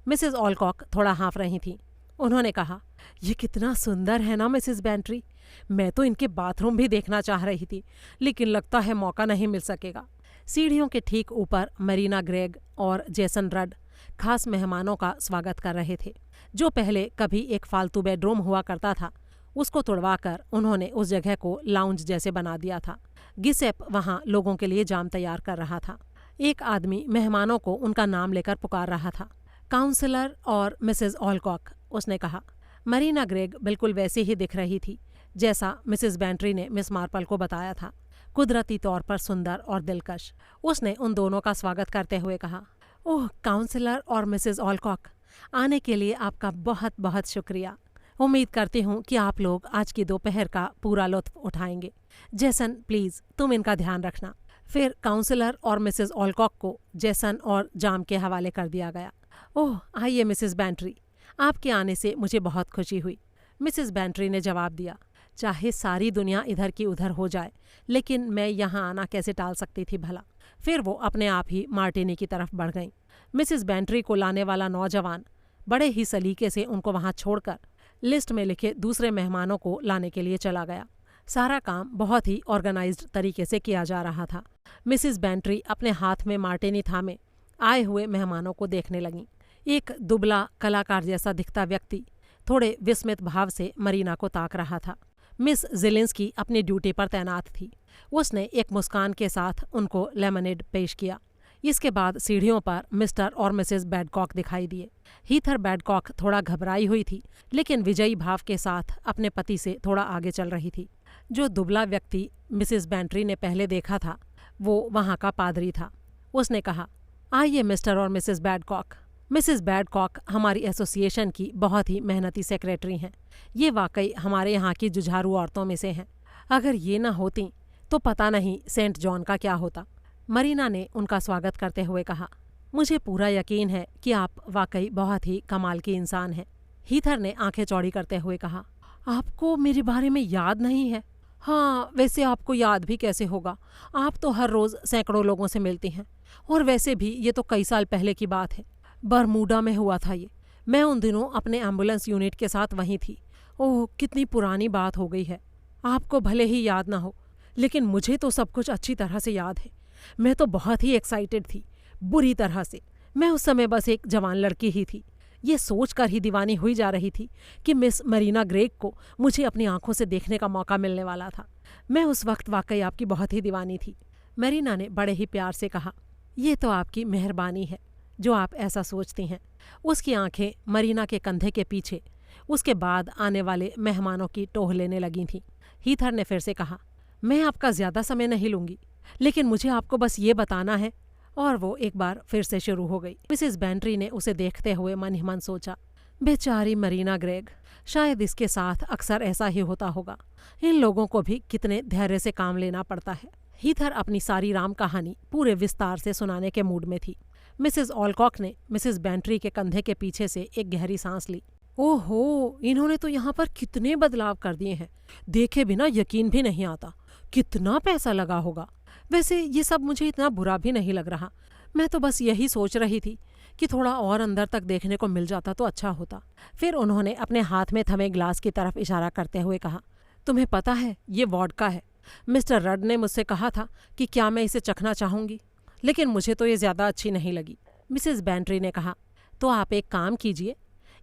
Speaker 1: मिसेस ऑलकॉक थोड़ा हाँफ रही थी। उन्होंने कहा, ये कितना सुंदर है ना मिसेस बेंट्री। मैं तो इनके बाथरूम भी देखना चाह रही थी, लेकिन लगता है मौका नहीं मिल सकेगा। सीढ़ियों के ठीक ऊपर मरीना ग्रेग और जेसन रड खास मेहमानों का स्वागत कर रहे थे। जो पहले कभी एक फालतू बेडरूम हुआ करता था, उसको तुड़वाकर उन्होंने उस जगह को लाउंज जैसे बना दिया था। गिसेप वहां लोगों के लिए जाम तैयार कर रहा था। एक आदमी मेहमानों को उनका नाम लेकर पुकार रहा था। काउंसलर और मिसेस ऑलकॉक, उसने कहा। मरीना ग्रेग बिल्कुल वैसे ही दिख रही थी जैसा मिसेस बेंट्री ने मिस मार्पल को बताया था, कुदरती तौर पर सुंदर और दिलकश। उसने उन दोनों का स्वागत करते हुए कहा, ओह काउंसलर और मिसेस ऑलकॉक, आने के लिए आपका बहुत बहुत शुक्रिया। उम्मीद करती हूँ कि आप लोग आज की दोपहर का पूरा लुत्फ उठाएंगे। जेसन, प्लीज तुम इनका ध्यान रखना। फिर काउंसलर और मिसेस ऑलकॉक को जेसन और जाम के हवाले कर दिया गया। ओह आइए मिसेस बेंट्री, आपके आने से मुझे बहुत खुशी हुई। मिसेस बेंट्री ने जवाब दिया, चाहे सारी दुनिया इधर की उधर हो जाए, लेकिन मैं यहाँ आना कैसे टाल सकती थी भला। फिर वो अपने आप ही मार्टिनी की तरफ बढ़ गईं। मिसेस बेंट्री को लाने वाला नौजवान बड़े ही सलीके से उनको वहां छोड़कर लिस्ट में लिखे दूसरे मेहमानों को लाने के लिए चला गया। सारा काम बहुत ही ऑर्गेनाइज्ड तरीके से किया जा रहा था। मिसेस बेंट्री अपने हाथ में मार्टिनी थामे आए हुए मेहमानों को देखने लगीं। एक दुबला कलाकार जैसा दिखता व्यक्ति थोड़े विस्मित भाव से मरीना को ताक रहा था। मिस ज़िलिंस्की अपनी ड्यूटी पर तैनात थी। उसने एक मुस्कान के साथ उनको लेमनेड पेश किया। इसके बाद सीढ़ियों पर मिस्टर और मिसेस बैडकॉक दिखाई दिए। हीथर बैडकॉक थोड़ा घबराई हुई थी, लेकिन विजयी भाव के साथ अपने पति से थोड़ा आगे चल रही थी। जो दुबला व्यक्ति मिसेस बेंट्री ने पहले देखा था वो वहाँ का पादरी था। उसने कहा, आइए मिस्टर और मिसेस बैडकॉक। मिसेस बैडकॉक हमारी एसोसिएशन की बहुत ही मेहनती सेक्रेटरी हैं। ये वाकई हमारे यहाँ की जुझारू औरतों में से हैं। अगर ये ना होती तो पता नहीं सेंट जॉन का क्या होता। मरीना ने उनका स्वागत करते हुए कहा, मुझे पूरा यकीन है कि आप वाकई बहुत ही कमाल की इंसान हैं। हीथर ने आंखें चौड़ी करते हुए कहा, आपको मेरे बारे में याद नहीं है? हाँ, वैसे आपको याद भी कैसे होगा, आप तो हर रोज़ सैकड़ों लोगों से मिलती हैं। और वैसे भी ये तो कई साल पहले की बात है, बरमूडा में हुआ था ये। मैं उन दिनों अपने एम्बुलेंस यूनिट के साथ वहीं थी। ओह कितनी पुरानी बात हो गई है। आपको भले ही याद ना हो, लेकिन मुझे तो सब कुछ अच्छी तरह से याद है। मैं तो बहुत ही एक्साइटेड थी, बुरी तरह से। मैं उस समय बस एक जवान लड़की ही थी। ये सोचकर ही दीवानी हुई जा रही थी कि मिस मरीना ग्रेग को मुझे अपनी आंखों से देखने का मौका मिलने वाला था। मैं उस वक्त वाकई आपकी बहुत ही दीवानी थी। मरीना ने बड़े ही प्यार से कहा, ये तो आपकी मेहरबानी है जो आप ऐसा सोचती हैं। उसकी आंखें मरीना के कंधे के पीछे उसके बाद आने वाले मेहमानों की टोह लेने लगी थीं। हीथर ने फिर से कहा, मैं आपका ज़्यादा समय नहीं लूँगी, लेकिन मुझे आपको बस ये बताना है। और वो एक बार फिर से शुरू हो गई। मिसेस बेंट्री ने उसे देखते हुए मन ही मन सोचा, बेचारी मरीना ग्रेग, शायद इसके साथ अक्सर ऐसा ही होता होगा। इन लोगों को भी कितने धैर्य से काम लेना पड़ता है। हीथर अपनी सारी राम कहानी पूरे विस्तार से सुनाने के मूड में थी। मिसेस ऑलकॉक ने मिसेस बेंट्री के कंधे के पीछे से एक गहरी सांस ली। ओहो, इन्होंने तो यहाँ पर कितने बदलाव कर दिए हैं, देखे बिना यकीन भी नहीं आता। कितना पैसा लगा होगा। वैसे ये सब मुझे इतना बुरा भी नहीं लग रहा। मैं तो बस यही सोच रही थी कि थोड़ा और अंदर तक देखने को मिल जाता तो अच्छा होता। फिर उन्होंने अपने हाथ में थमे ग्लास की तरफ इशारा करते हुए कहा, तुम्हें पता है ये वॉडका है। मिस्टर रड ने मुझसे कहा था कि क्या मैं इसे चखना चाहूंगी, लेकिन मुझे तो ये ज्यादा अच्छी नहीं लगी। मिसेस बेंट्री ने कहा, तो आप एक काम कीजिए,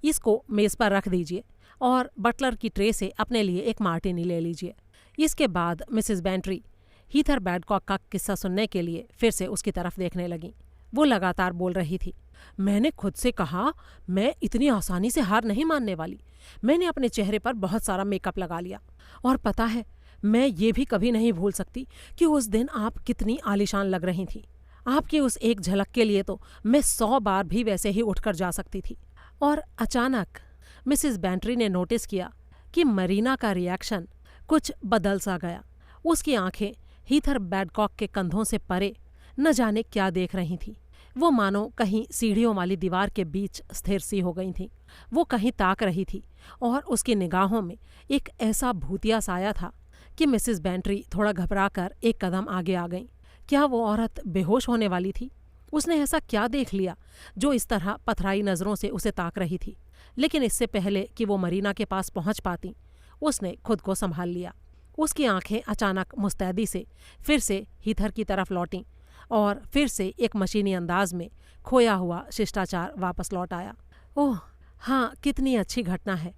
Speaker 1: इसको मेज पर रख दीजिए और बटलर की ट्रे से अपने लिए एक मार्टिनी ले लीजिए। इसके बाद मिसेस बेंट्री हीथर बैडकॉक का किस्सा सुनने के लिए फिर से उसकी तरफ देखने लगी। वो लगातार बोल रही थी, मैंने खुद से कहा मैं इतनी आसानी से हार नहीं मानने वाली। मैंने अपने चेहरे पर बहुत सारा मेकअप लगा लिया, और पता है मैं ये भी कभी नहीं भूल सकती कि उस दिन आप कितनी आलीशान लग रही थी। आपकी उस एक झलक के लिए तो मैं 100 बार भी वैसे ही उठकर जा सकती थी। और अचानक मिसेस बेंट्री ने नोटिस किया कि मरीना का रिएक्शन कुछ बदल सा गया। उसकी आंखें हीथर बैडकॉक के कंधों से परे न जाने क्या देख रही थी। वो मानो कहीं सीढ़ियों वाली दीवार के बीच स्थिर सी हो गई थी। वो कहीं ताक रही थी और उसकी निगाहों में एक ऐसा भूतिया साया था कि मिसेस बेंट्री थोड़ा घबराकर एक कदम आगे आ गई। क्या वो औरत बेहोश होने वाली थी? उसने ऐसा क्या देख लिया जो इस तरह पथराई नजरों से उसे ताक रही थी? लेकिन इससे पहले कि वो मरीना के पास पहुंच पाती, उसने खुद को संभाल लिया। उसकी आंखें अचानक मुस्तैदी से फिर से हीथर की तरफ लौटीं और फिर से एक मशीनी अंदाज में खोया हुआ शिष्टाचार वापस लौट आया। ओह हाँ, कितनी अच्छी घटना है।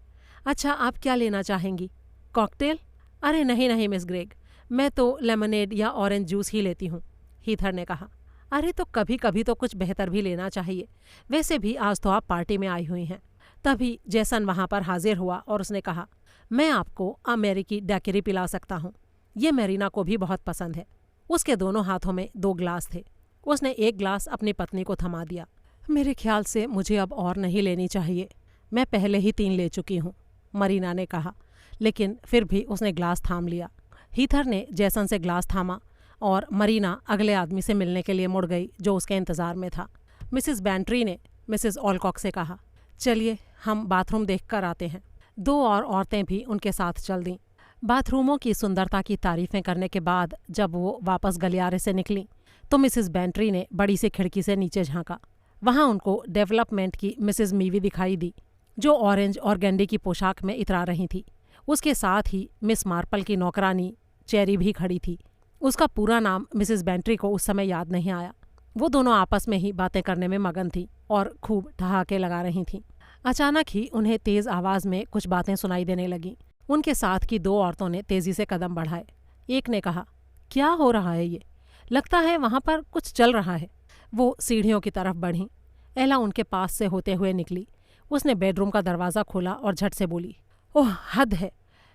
Speaker 1: अच्छा, आप क्या लेना चाहेंगी? कॉकटेल? अरे नहीं नहीं मिस ग्रेग, मैं तो लेमनेड या ऑरेंज जूस ही लेती हूँ, हीथर ने कहा। अरे तो कभी कभी तो कुछ बेहतर भी लेना चाहिए। वैसे भी आज तो आप पार्टी में आई हुई हैं। तभी जैसन वहां पर हाजिर हुआ और उसने कहा, मैं आपको अमेरिकी डैकेरी पिला सकता हूँ। ये मेरीना को भी बहुत पसंद है। उसके दोनों हाथों में 2 ग्लास थे। उसने एक ग्लास अपनी पत्नी को थमा दिया। मेरे ख्याल से मुझे अब और नहीं लेनी चाहिए, मैं पहले ही 3 ले चुकी हूँ, मरीना ने कहा। लेकिन फिर भी उसने ग्लास थाम लिया। हीथर ने जैसन से ग्लास थामा और मरीना अगले आदमी से मिलने के लिए मुड़ गई जो उसके इंतजार में था। मिसेस बेंट्री ने मिसेस ऑलकॉक से कहा, चलिए हम बाथरूम देख कर आते हैं। 2 और औरतें भी उनके साथ चल दीं। बाथरूमों की सुंदरता की तारीफें करने के बाद जब वो वापस गलियारे से निकली तो मिसेस बेंट्री ने बड़ी सी खिड़की से नीचे झांका। वहां उनको डेवलपमेंट की मिसेस मीवी दिखाई दी, जो ऑरेंज और गेंडे की पोशाक में इतरा रही थी। उसके साथ ही मिस मार्पल की नौकरानी चेरी भी खड़ी थी। उसका पूरा नाम मिसेस बेंट्री को उस समय याद नहीं आया। वो दोनों आपस में ही बातें करने में मगन थी और खूब ठहाके लगा रही थीं। अचानक ही उन्हें तेज आवाज में कुछ बातें सुनाई देने लगीं। उनके साथ की 2 औरतों ने तेजी से कदम बढ़ाए। एक ने कहा, क्या हो रहा है ये? लगता है वहां पर कुछ चल रहा है। वो सीढ़ियों की तरफ बढ़ी। एला उनके पास से होते हुए निकली। उसने बेडरूम का दरवाज़ा खोला और झट से बोली, ओह हद है,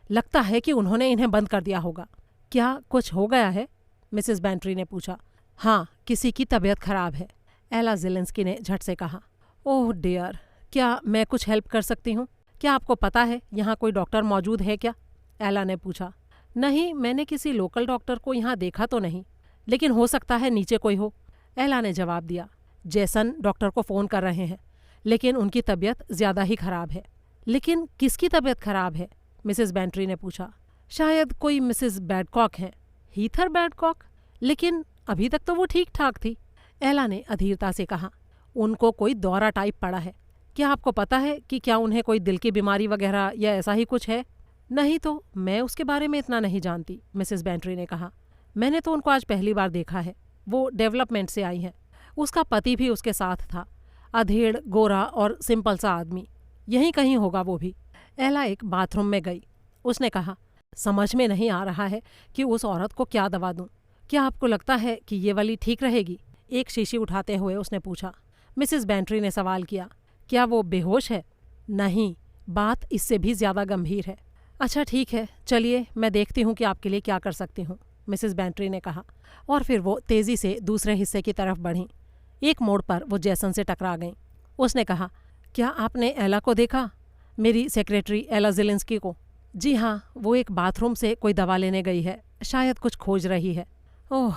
Speaker 1: लगता है कि उन्होंने इन्हें बंद कर दिया होगा। क्या कुछ हो गया है? मिसेस बेंट्री ने पूछा। हाँ, किसी की तबीयत खराब है, एला ज़ेलेंस्की ने झट से कहा। ओह डियर, क्या मैं कुछ हेल्प कर सकती हूँ? क्या आपको पता है यहाँ कोई डॉक्टर मौजूद है क्या? एला ने पूछा। नहीं, मैंने किसी लोकल डॉक्टर को यहाँ देखा तो नहीं, लेकिन हो सकता है नीचे कोई हो, एला ने जवाब दिया। जैसन डॉक्टर को फ़ोन कर रहे हैं, लेकिन उनकी तबीयत ज़्यादा ही खराब है। लेकिन किसकी तबीयत खराब है? मिसेस बेंट्री ने पूछा। शायद कोई मिसेस बैडकॉक हैं। हीथर बैडकॉक? लेकिन अभी तक तो वो ठीक ठाक थी, एला ने अधीरता से कहा। उनको कोई दौरा टाइप पड़ा है। क्या आपको पता है कि क्या उन्हें कोई दिल की बीमारी वगैरह या ऐसा ही कुछ है? नहीं तो मैं उसके बारे में इतना नहीं जानती, मिसेस बेंट्री ने कहा। मैंने तो उनको आज पहली बार देखा है। वो डेवलपमेंट से आई हैं। उसका पति भी उसके साथ था, अधेड़, गोरा और सिंपल सा आदमी। यहीं कहीं होगा वो भी। एला एक बाथरूम में गई। उसने कहा, समझ में नहीं आ रहा है कि उस औरत को क्या दवा दूं। क्या आपको लगता है कि ये वाली ठीक रहेगी? एक शीशी उठाते हुए उसने पूछा। मिसेस बेंट्री ने सवाल किया, क्या वो बेहोश है? नहीं, बात इससे भी ज़्यादा गंभीर है। अच्छा ठीक है, चलिए मैं देखती हूँ कि आपके लिए क्या कर सकती हूँ, मिसेस बेंट्री ने कहा। और फिर वो तेज़ी से दूसरे हिस्से की तरफ बढ़ीं। एक मोड़ पर वो जैसन से टकरा गईं। उसने कहा, क्या आपने एला को देखा? मेरी सेक्रेटरी एला ज़ेलेंस्की को? जी हाँ, वो एक बाथरूम से कोई दवा लेने गई है, शायद कुछ खोज रही है। ओह,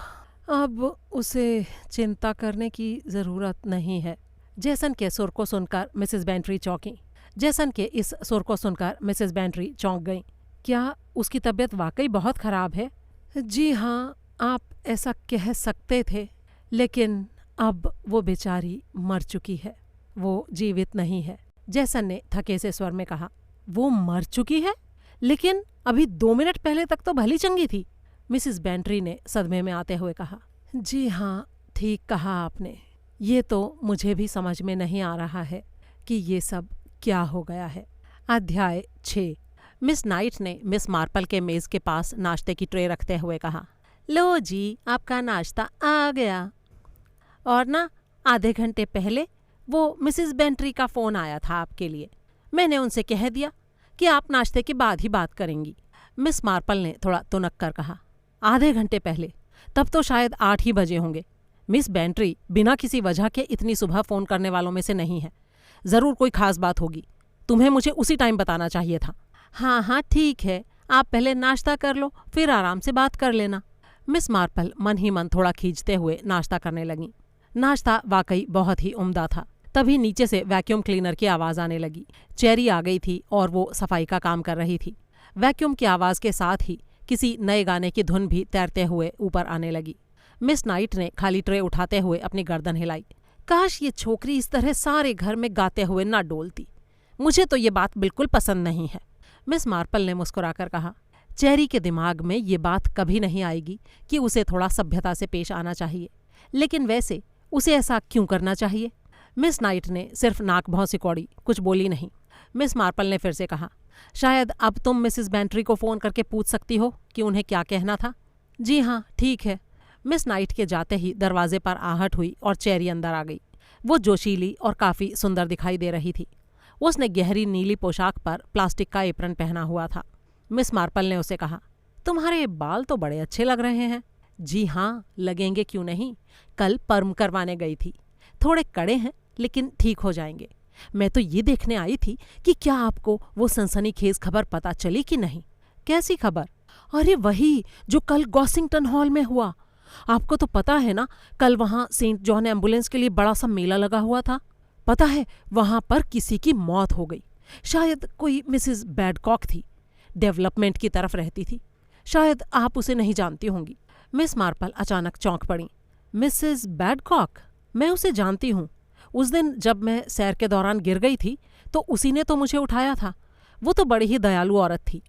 Speaker 1: अब उसे चिंता करने की ज़रूरत नहीं है। जैसन के सुर को सुनकर मिसेस बेंट्री चौंकी। जैसन के इस सुर को सुनकर मिसेस बेंट्री चौंक गईं। क्या उसकी तबीयत वाकई बहुत ख़राब है? जी हाँ, आप ऐसा कह सकते थे, लेकिन अब वो बेचारी मर चुकी है, वो जीवित नहीं है, जैसन ने थके से स्वर में कहा। वो मर चुकी है? लेकिन अभी 2 मिनट पहले तक तो भली चंगी थी, मिसिस बेंट्री ने सदमे में आते हुए कहा। जी हाँ, ठीक कहा आपने। ये तो मुझे भी समझ में नहीं आ रहा है कि ये सब क्या हो गया है। अध्याय 6। मिस नाइट ने मिस मार्पल के मेज के पास नाश्ते की ट्रे रखते हुए कहा, लो जी, आपका नाश्ता आ गया। और ना, आधे घंटे पहले वो मिसिस बेंट्री का फ़ोन आया था आपके लिए। मैंने उनसे कह दिया कि आप नाश्ते के बाद ही बात करेंगी। मिस मार्पल ने थोड़ा तुनक कर कहा, आधे घंटे पहले? तब तो शायद 8 ही बजे होंगे। मिस बेंट्री बिना किसी वजह के इतनी सुबह फ़ोन करने वालों में से नहीं है। ज़रूर कोई खास बात होगी। तुम्हें मुझे उसी टाइम बताना चाहिए था। हाँ हाँ ठीक है, आप पहले नाश्ता कर लो, फिर आराम से बात कर लेना। मिस मार्पल मन ही मन थोड़ा खींचते हुए नाश्ता करने लगीं। नाश्ता वाकई बहुत ही उम्दा था। तभी नीचे से वैक्यूम क्लीनर की आवाज़ आने लगी। चेरी आ गई थी और वो सफाई का काम कर रही थी। वैक्यूम की आवाज़ के साथ ही किसी नए गाने की धुन भी तैरते हुए ऊपर आने लगी। मिस नाइट ने खाली ट्रे उठाते हुए अपनी गर्दन हिलाई। काश ये छोकरी इस तरह सारे घर में गाते हुए ना डोलती। मुझे तो ये बात बिल्कुल पसंद नहीं है, मिस मार्पल ने मुस्कुराकर कहा। चेरी के दिमाग में ये बात कभी नहीं आएगी कि उसे थोड़ा सभ्यता से पेश आना चाहिए, लेकिन वैसे उसे ऐसा क्यों करना चाहिए? मिस नाइट ने सिर्फ नाक भौं सिकोड़ी, कुछ बोली नहीं। मिस मार्पल ने फिर से कहा, शायद अब तुम मिसिस बेंट्री को फ़ोन करके पूछ सकती हो कि उन्हें क्या कहना था। जी हाँ ठीक है। मिस नाइट के जाते ही दरवाजे पर आहट हुई और चेरी अंदर आ गई। वो जोशीली और काफ़ी सुंदर दिखाई दे रही थी। उसने गहरी नीली पोशाक पर प्लास्टिक का एप्रन पहना हुआ था। मिस मार्पल ने उसे कहा, तुम्हारे बाल तो बड़े अच्छे लग रहे हैं। जी हाँ, लगेंगे क्यों नहीं। कल पर्म करवाने गई थी। थोड़े कड़े हैं लेकिन ठीक हो जाएंगे। मैं तो ये देखने आई थी कि क्या आपको वो सनसनीखेज खबर पता चली कि नहीं। कैसी खबर? अरे वही जो कल गॉसिंगटन हॉल में हुआ। आपको तो पता है ना, कल वहाँ सेंट जॉन एम्बुलेंस के लिए बड़ा सा मेला लगा हुआ था। पता है, वहाँ पर किसी की मौत हो गई। शायद कोई मिसिस बैडकॉक थी, डेवलपमेंट की तरफ रहती थी। शायद आप उसे नहीं जानती होंगी। मिस मार्पल अचानक चौंक पड़ी। मिसिस बैडकॉक? मैं उसे जानती हूँ। उस दिन जब मैं सैर के दौरान गिर गई थी तो उसी ने तो मुझे उठाया था। वो तो बड़ी ही दयालु औरत थी।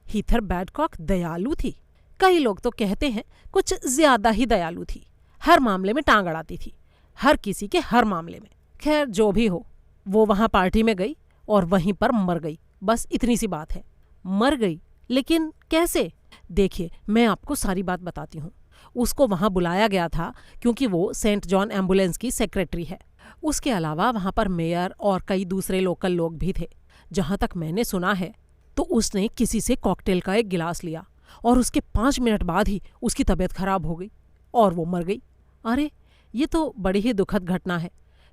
Speaker 1: हीथर बैडकॉक दयालु थी? कई लोग तो कहते हैं कुछ ज्यादा ही दयालु थी। हर मामले में टांग अड़ाती थी, हर किसी के हर मामले में। खैर जो भी हो, वो वहाँ पार्टी में गई और वहीं पर मर गई। बस इतनी सी बात है। मर गई? लेकिन कैसे? देखिए, मैं आपको सारी बात बताती हूँ। उसको वहाँ बुलाया गया था क्योंकि वो सेंट जॉन एम्बुलेंस की सेक्रेटरी है। उसके अलावा वहाँ पर मेयर और कई दूसरे लोकल लोग भी थे। जहाँ तक मैंने सुना है तो उसने किसी से कॉकटेल का एक गिलास लिया और उसके 5 मिनट बाद ही उसकी तबीयत खराब हो गई और वो मर गई। अरे, ये तो बड़ी ही दुखद घटना है।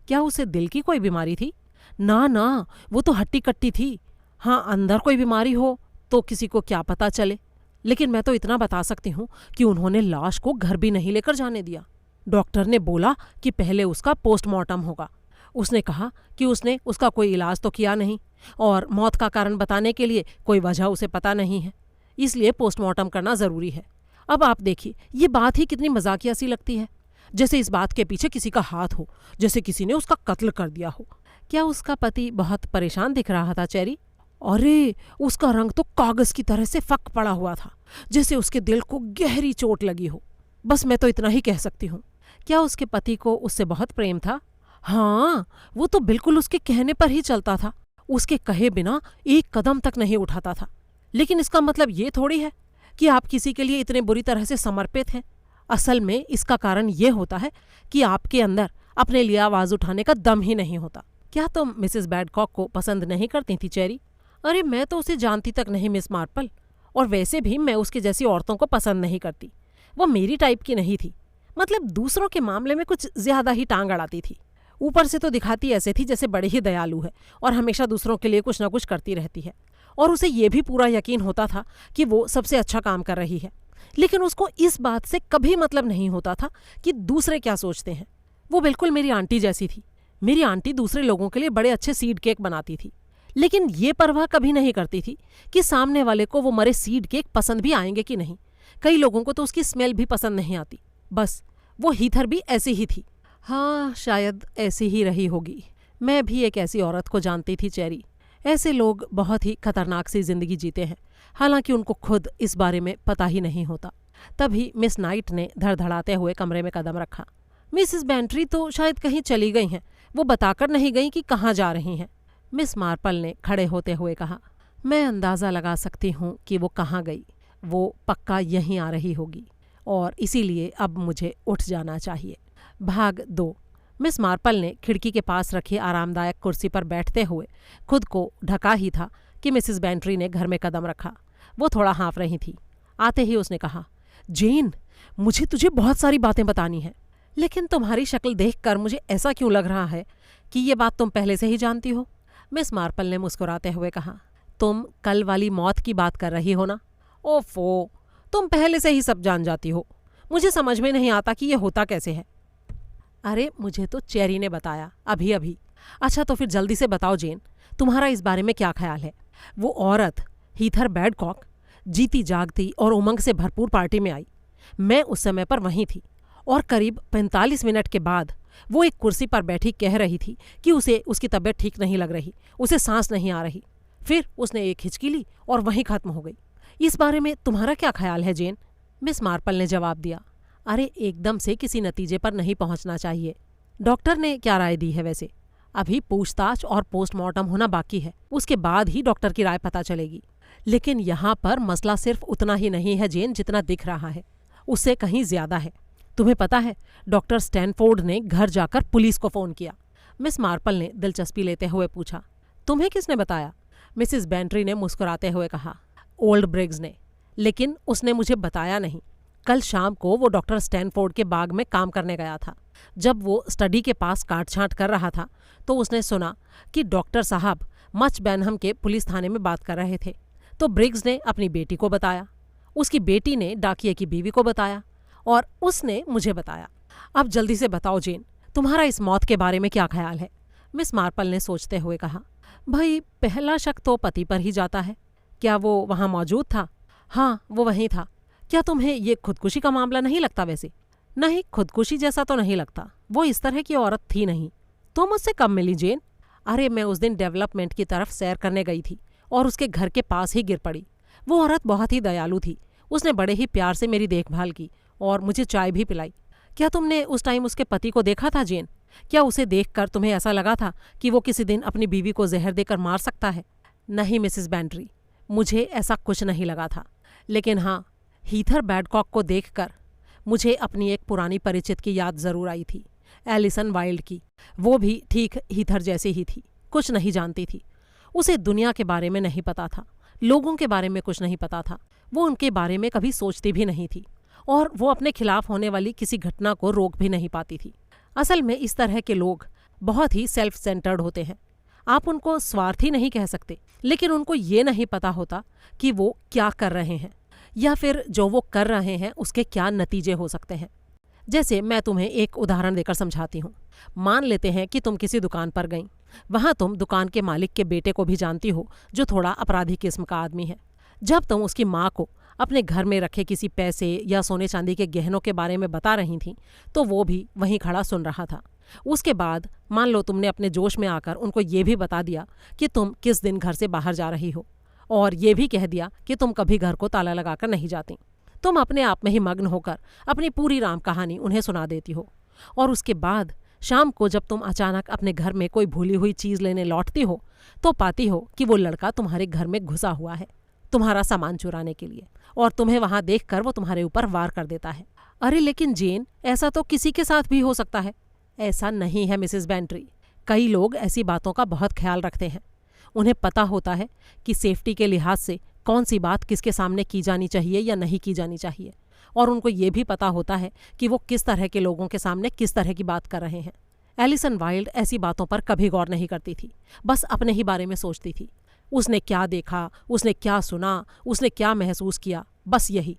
Speaker 1: क्या उसे दिल की कोई बीमारी थी? ना ना, वो तो हट्टी कट्टी थी। हाँ, अंदर कोई बीमारी हो तो किसी को क्या पता चले। लेकिन मैं तो इतना बता सकती हूँ कि उन्होंने लाश को घर भी नहीं लेकर जाने दिया। डॉक्टर ने बोला कि पहले उसका पोस्टमार्टम होगा। उसने कहा कि उसने उसका कोई इलाज तो किया नहीं और मौत का कारण बताने के लिए कोई वजह उसे पता नहीं है, इसलिए पोस्टमार्टम करना ज़रूरी है। अब आप देखिए, ये बात ही कितनी मजाकिया सी लगती है, जैसे इस बात के पीछे किसी का हाथ हो, जैसे किसी ने उसका कत्ल कर दिया हो। क्या उसका पति बहुत परेशान दिख रहा था चेरी? अरे, उसका रंग तो कागज की तरह से फक पड़ा हुआ था, जैसे उसके दिल को गहरी चोट लगी हो। बस मैं तो इतना ही कह सकती हूँ। क्या उसके पति को उससे बहुत प्रेम था? हाँ, वो तो बिल्कुल उसके कहने पर ही चलता था। उसके कहे बिना एक कदम तक नहीं उठाता था। लेकिन इसका मतलब ये थोड़ी है कि आप किसी के लिए इतने बुरी तरह से समर्पित हैं। असल में इसका कारण ये होता है कि आपके अंदर अपने लिए आवाज़ उठाने का दम ही नहीं होता। क्या तुम मिसेस बैडकॉक को पसंद नहीं करती थी चेरी? अरे, मैं तो उसे जानती तक नहीं मिस मार्पल, और वैसे भी मैं उसके जैसी औरतों को पसंद नहीं करती। वो मेरी टाइप की नहीं थी। मतलब दूसरों के मामले में कुछ ज्यादा ही टांग अड़ाती थी। ऊपर से तो दिखाती ऐसे थी जैसे बड़ी ही दयालु है और हमेशा दूसरों के लिए कुछ ना कुछ करती रहती है, और उसे ये भी पूरा यकीन होता था कि वो सबसे अच्छा काम कर रही है। लेकिन उसको इस बात से कभी मतलब नहीं होता था कि दूसरे क्या सोचते हैं। वो बिल्कुल मेरी आंटी जैसी थी। मेरी आंटी दूसरे लोगों के लिए बड़े अच्छे सीड केक बनाती थी, लेकिन ये परवाह कभी नहीं करती थी कि सामने वाले को वो मरे सीड केक पसंद भी आएंगे कि नहीं। कई लोगों को तो उसकी स्मेल भी पसंद नहीं आती। बस वो हीथर भी ऐसी ही थी। हाँ, शायद ऐसी ही रही होगी। मैं भी एक ऐसी औरत को जानती थी चेरी। ऐसे लोग बहुत ही खतरनाक सी जिंदगी जीते हैं, हालांकि उनको खुद इस बारे में पता ही नहीं होता। तभी मिस नाइट ने धड़धड़ाते हुए कमरे में कदम रखा। मिसेस बेंट्री तो शायद कहीं चली गई हैं, वो बताकर नहीं गई कि कहाँ जा रही हैं। मिस मार्पल ने खड़े होते हुए कहा, मैं अंदाज़ा लगा सकती हूँ कि वो कहाँ गई। वो पक्का यहीं आ रही होगी और इसीलिए अब मुझे उठ जाना चाहिए। भाग 2। मिस मार्पल ने खिड़की के पास रखी आरामदायक कुर्सी पर बैठते हुए खुद को ढका ही था कि मिसेस बेंट्री ने घर में कदम रखा। वो थोड़ा हाँफ रही थी। आते ही उसने कहा, जेन, मुझे तुझे बहुत सारी बातें बतानी हैं, लेकिन तुम्हारी शक्ल देखकर मुझे ऐसा क्यों लग रहा है कि ये बात तुम पहले से ही जानती हो। मिस मार्पल ने मुस्कुराते हुए कहा, तुम कल वाली मौत की बात कर रही हो ना? ओफो, तुम पहले से ही सब जान जाती हो। मुझे समझ में नहीं आता कि ये होता कैसे है। अरे मुझे तो चेरी ने बताया अभी अभी। अच्छा तो फिर जल्दी से बताओ जेन, तुम्हारा इस बारे में क्या ख्याल है? वो औरत हीथर बैडकॉक जीती जागती और उमंग से भरपूर पार्टी में आई। मैं उस समय पर वहीं थी और करीब 45 मिनट के बाद वो एक कुर्सी पर बैठी कह रही थी कि उसे उसकी तबीयत ठीक नहीं लग रही, उसे सांस नहीं आ रही। फिर उसने एक हिचकी ली और वहीं खत्म हो गई। इस बारे में तुम्हारा क्या ख्याल है जेन? मिस मार्पल ने जवाब दिया, अरे एकदम से किसी नतीजे पर नहीं पहुंचना चाहिए। डॉक्टर ने क्या राय दी है वैसे? अभी पूछताछ और पोस्टमार्टम होना बाकी है, उसके बाद ही डॉक्टर की राय पता चलेगी। लेकिन यहाँ पर मसला सिर्फ उतना ही नहीं है जेन जितना दिख रहा है, उससे कहीं ज्यादा है। तुम्हें पता है, डॉक्टर स्टैनफोर्ड ने घर जाकर पुलिस को फोन किया। मिस मार्पल ने दिलचस्पी लेते हुए पूछा, तुम्हें किसने बताया? मिसिस बेंट्री ने मुस्कुराते हुए कहा, ओल्ड ब्रिग्स ने, लेकिन उसने मुझे बताया नहीं। कल शाम को वो डॉक्टर स्टैनफोर्ड के बाग में काम करने गया था। जब वो स्टडी के पास काट छांट कर रहा था तो उसने सुना कि डॉक्टर साहब मच बैनहम के पुलिस थाने में बात कर रहे थे। तो ब्रिग्स ने अपनी बेटी को बताया, उसकी बेटी ने डाकिये की बीवी को बताया और उसने मुझे बताया। अब जल्दी से बताओ जेन, तुम्हारा इस मौत के बारे में क्या ख्याल है? मिस मार्पल ने सोचते हुए कहा, भाई पहला शक तो पति पर ही जाता है। क्या वो वहाँ मौजूद था? हाँ, वो वहीं था। क्या तुम्हें ये खुदकुशी का मामला नहीं लगता वैसे? नहीं, खुदकुशी जैसा तो नहीं लगता। वो इस तरह की औरत थी नहीं। तुम मुझसे कब मिली जेन? अरे मैं उस दिन डेवलपमेंट की तरफ सैर करने गई थी और उसके घर के पास ही गिर पड़ी। वो औरत बहुत ही दयालु थी। उसने बड़े ही प्यार से मेरी देखभाल की और मुझे चाय भी पिलाई। क्या तुमने उस टाइम उसके पति को देखा था जेन? क्या उसे देखकर तुम्हें ऐसा लगा था कि वो किसी दिन अपनी बीवी को जहर देकर मार सकता है? नहीं मिसेस बेंट्री, मुझे ऐसा कुछ नहीं लगा था। लेकिन हाँ, हीथर बैडकॉक को देखकर मुझे अपनी एक पुरानी परिचित की याद जरूर आई थी, एलिसन वाइल्ड की। वो भी ठीक हीथर जैसी ही थी, कुछ नहीं जानती थी। उसे दुनिया के बारे में नहीं पता था, लोगों के बारे में कुछ नहीं पता था। वो उनके बारे में कभी सोचती भी नहीं थी और वो अपने खिलाफ होने वाली किसी घटना को रोक भी नहीं पाती थी। असल में इस तरह के लोग बहुत ही सेल्फ सेंटर्ड होते हैं। आप उनको स्वार्थी नहीं कह सकते, लेकिन उनको ये नहीं पता होता कि वो क्या कर रहे हैं या फिर जो वो कर रहे हैं उसके क्या नतीजे हो सकते हैं। जैसे मैं तुम्हें एक उदाहरण देकर समझाती हूँ। मान लेते हैं कि तुम किसी दुकान पर गई। वहाँ तुम दुकान के मालिक के बेटे को भी जानती हो, जो थोड़ा अपराधी किस्म का आदमी है। जब तुम उसकी माँ को अपने घर में रखे किसी पैसे या सोने चांदी के गहनों के बारे में बता रही थी, तो वो भी वहीं खड़ा सुन रहा था। उसके बाद मान लो तुमने अपने जोश में आकर उनको ये भी बता दिया कि तुम किस दिन घर से बाहर जा रही हो और ये भी कह दिया कि तुम कभी घर को ताला लगाकर नहीं जाती। तुम अपने आप में ही मग्न होकर अपनी पूरी राम कहानी उन्हें सुना देती हो और उसके बाद शाम को जब तुम अचानक अपने घर में कोई भूली हुई चीज़ लेने लौटती हो तो पाती हो कि वो लड़का तुम्हारे घर में घुसा हुआ है तुम्हारा सामान चुराने के लिए, और तुम्हें वहां देखकर वो तुम्हारे ऊपर वार कर देता है। अरे लेकिन जेन, ऐसा तो किसी के साथ भी हो सकता है। ऐसा नहीं है मिसेस बेंट्री। कई लोग ऐसी बातों का बहुत ख्याल रखते हैं। उन्हें पता होता है कि सेफ्टी के लिहाज से कौन सी बात किसके सामने की जानी चाहिए या नहीं की जानी चाहिए, और उनको ये भी पता होता है कि वो किस तरह के लोगों के सामने किस तरह की बात कर रहे हैं। एलिसन वाइल्ड ऐसी बातों पर कभी गौर नहीं करती थी, बस अपने ही बारे में सोचती थी। उसने क्या देखा, उसने क्या सुना, उसने क्या महसूस किया, बस यही।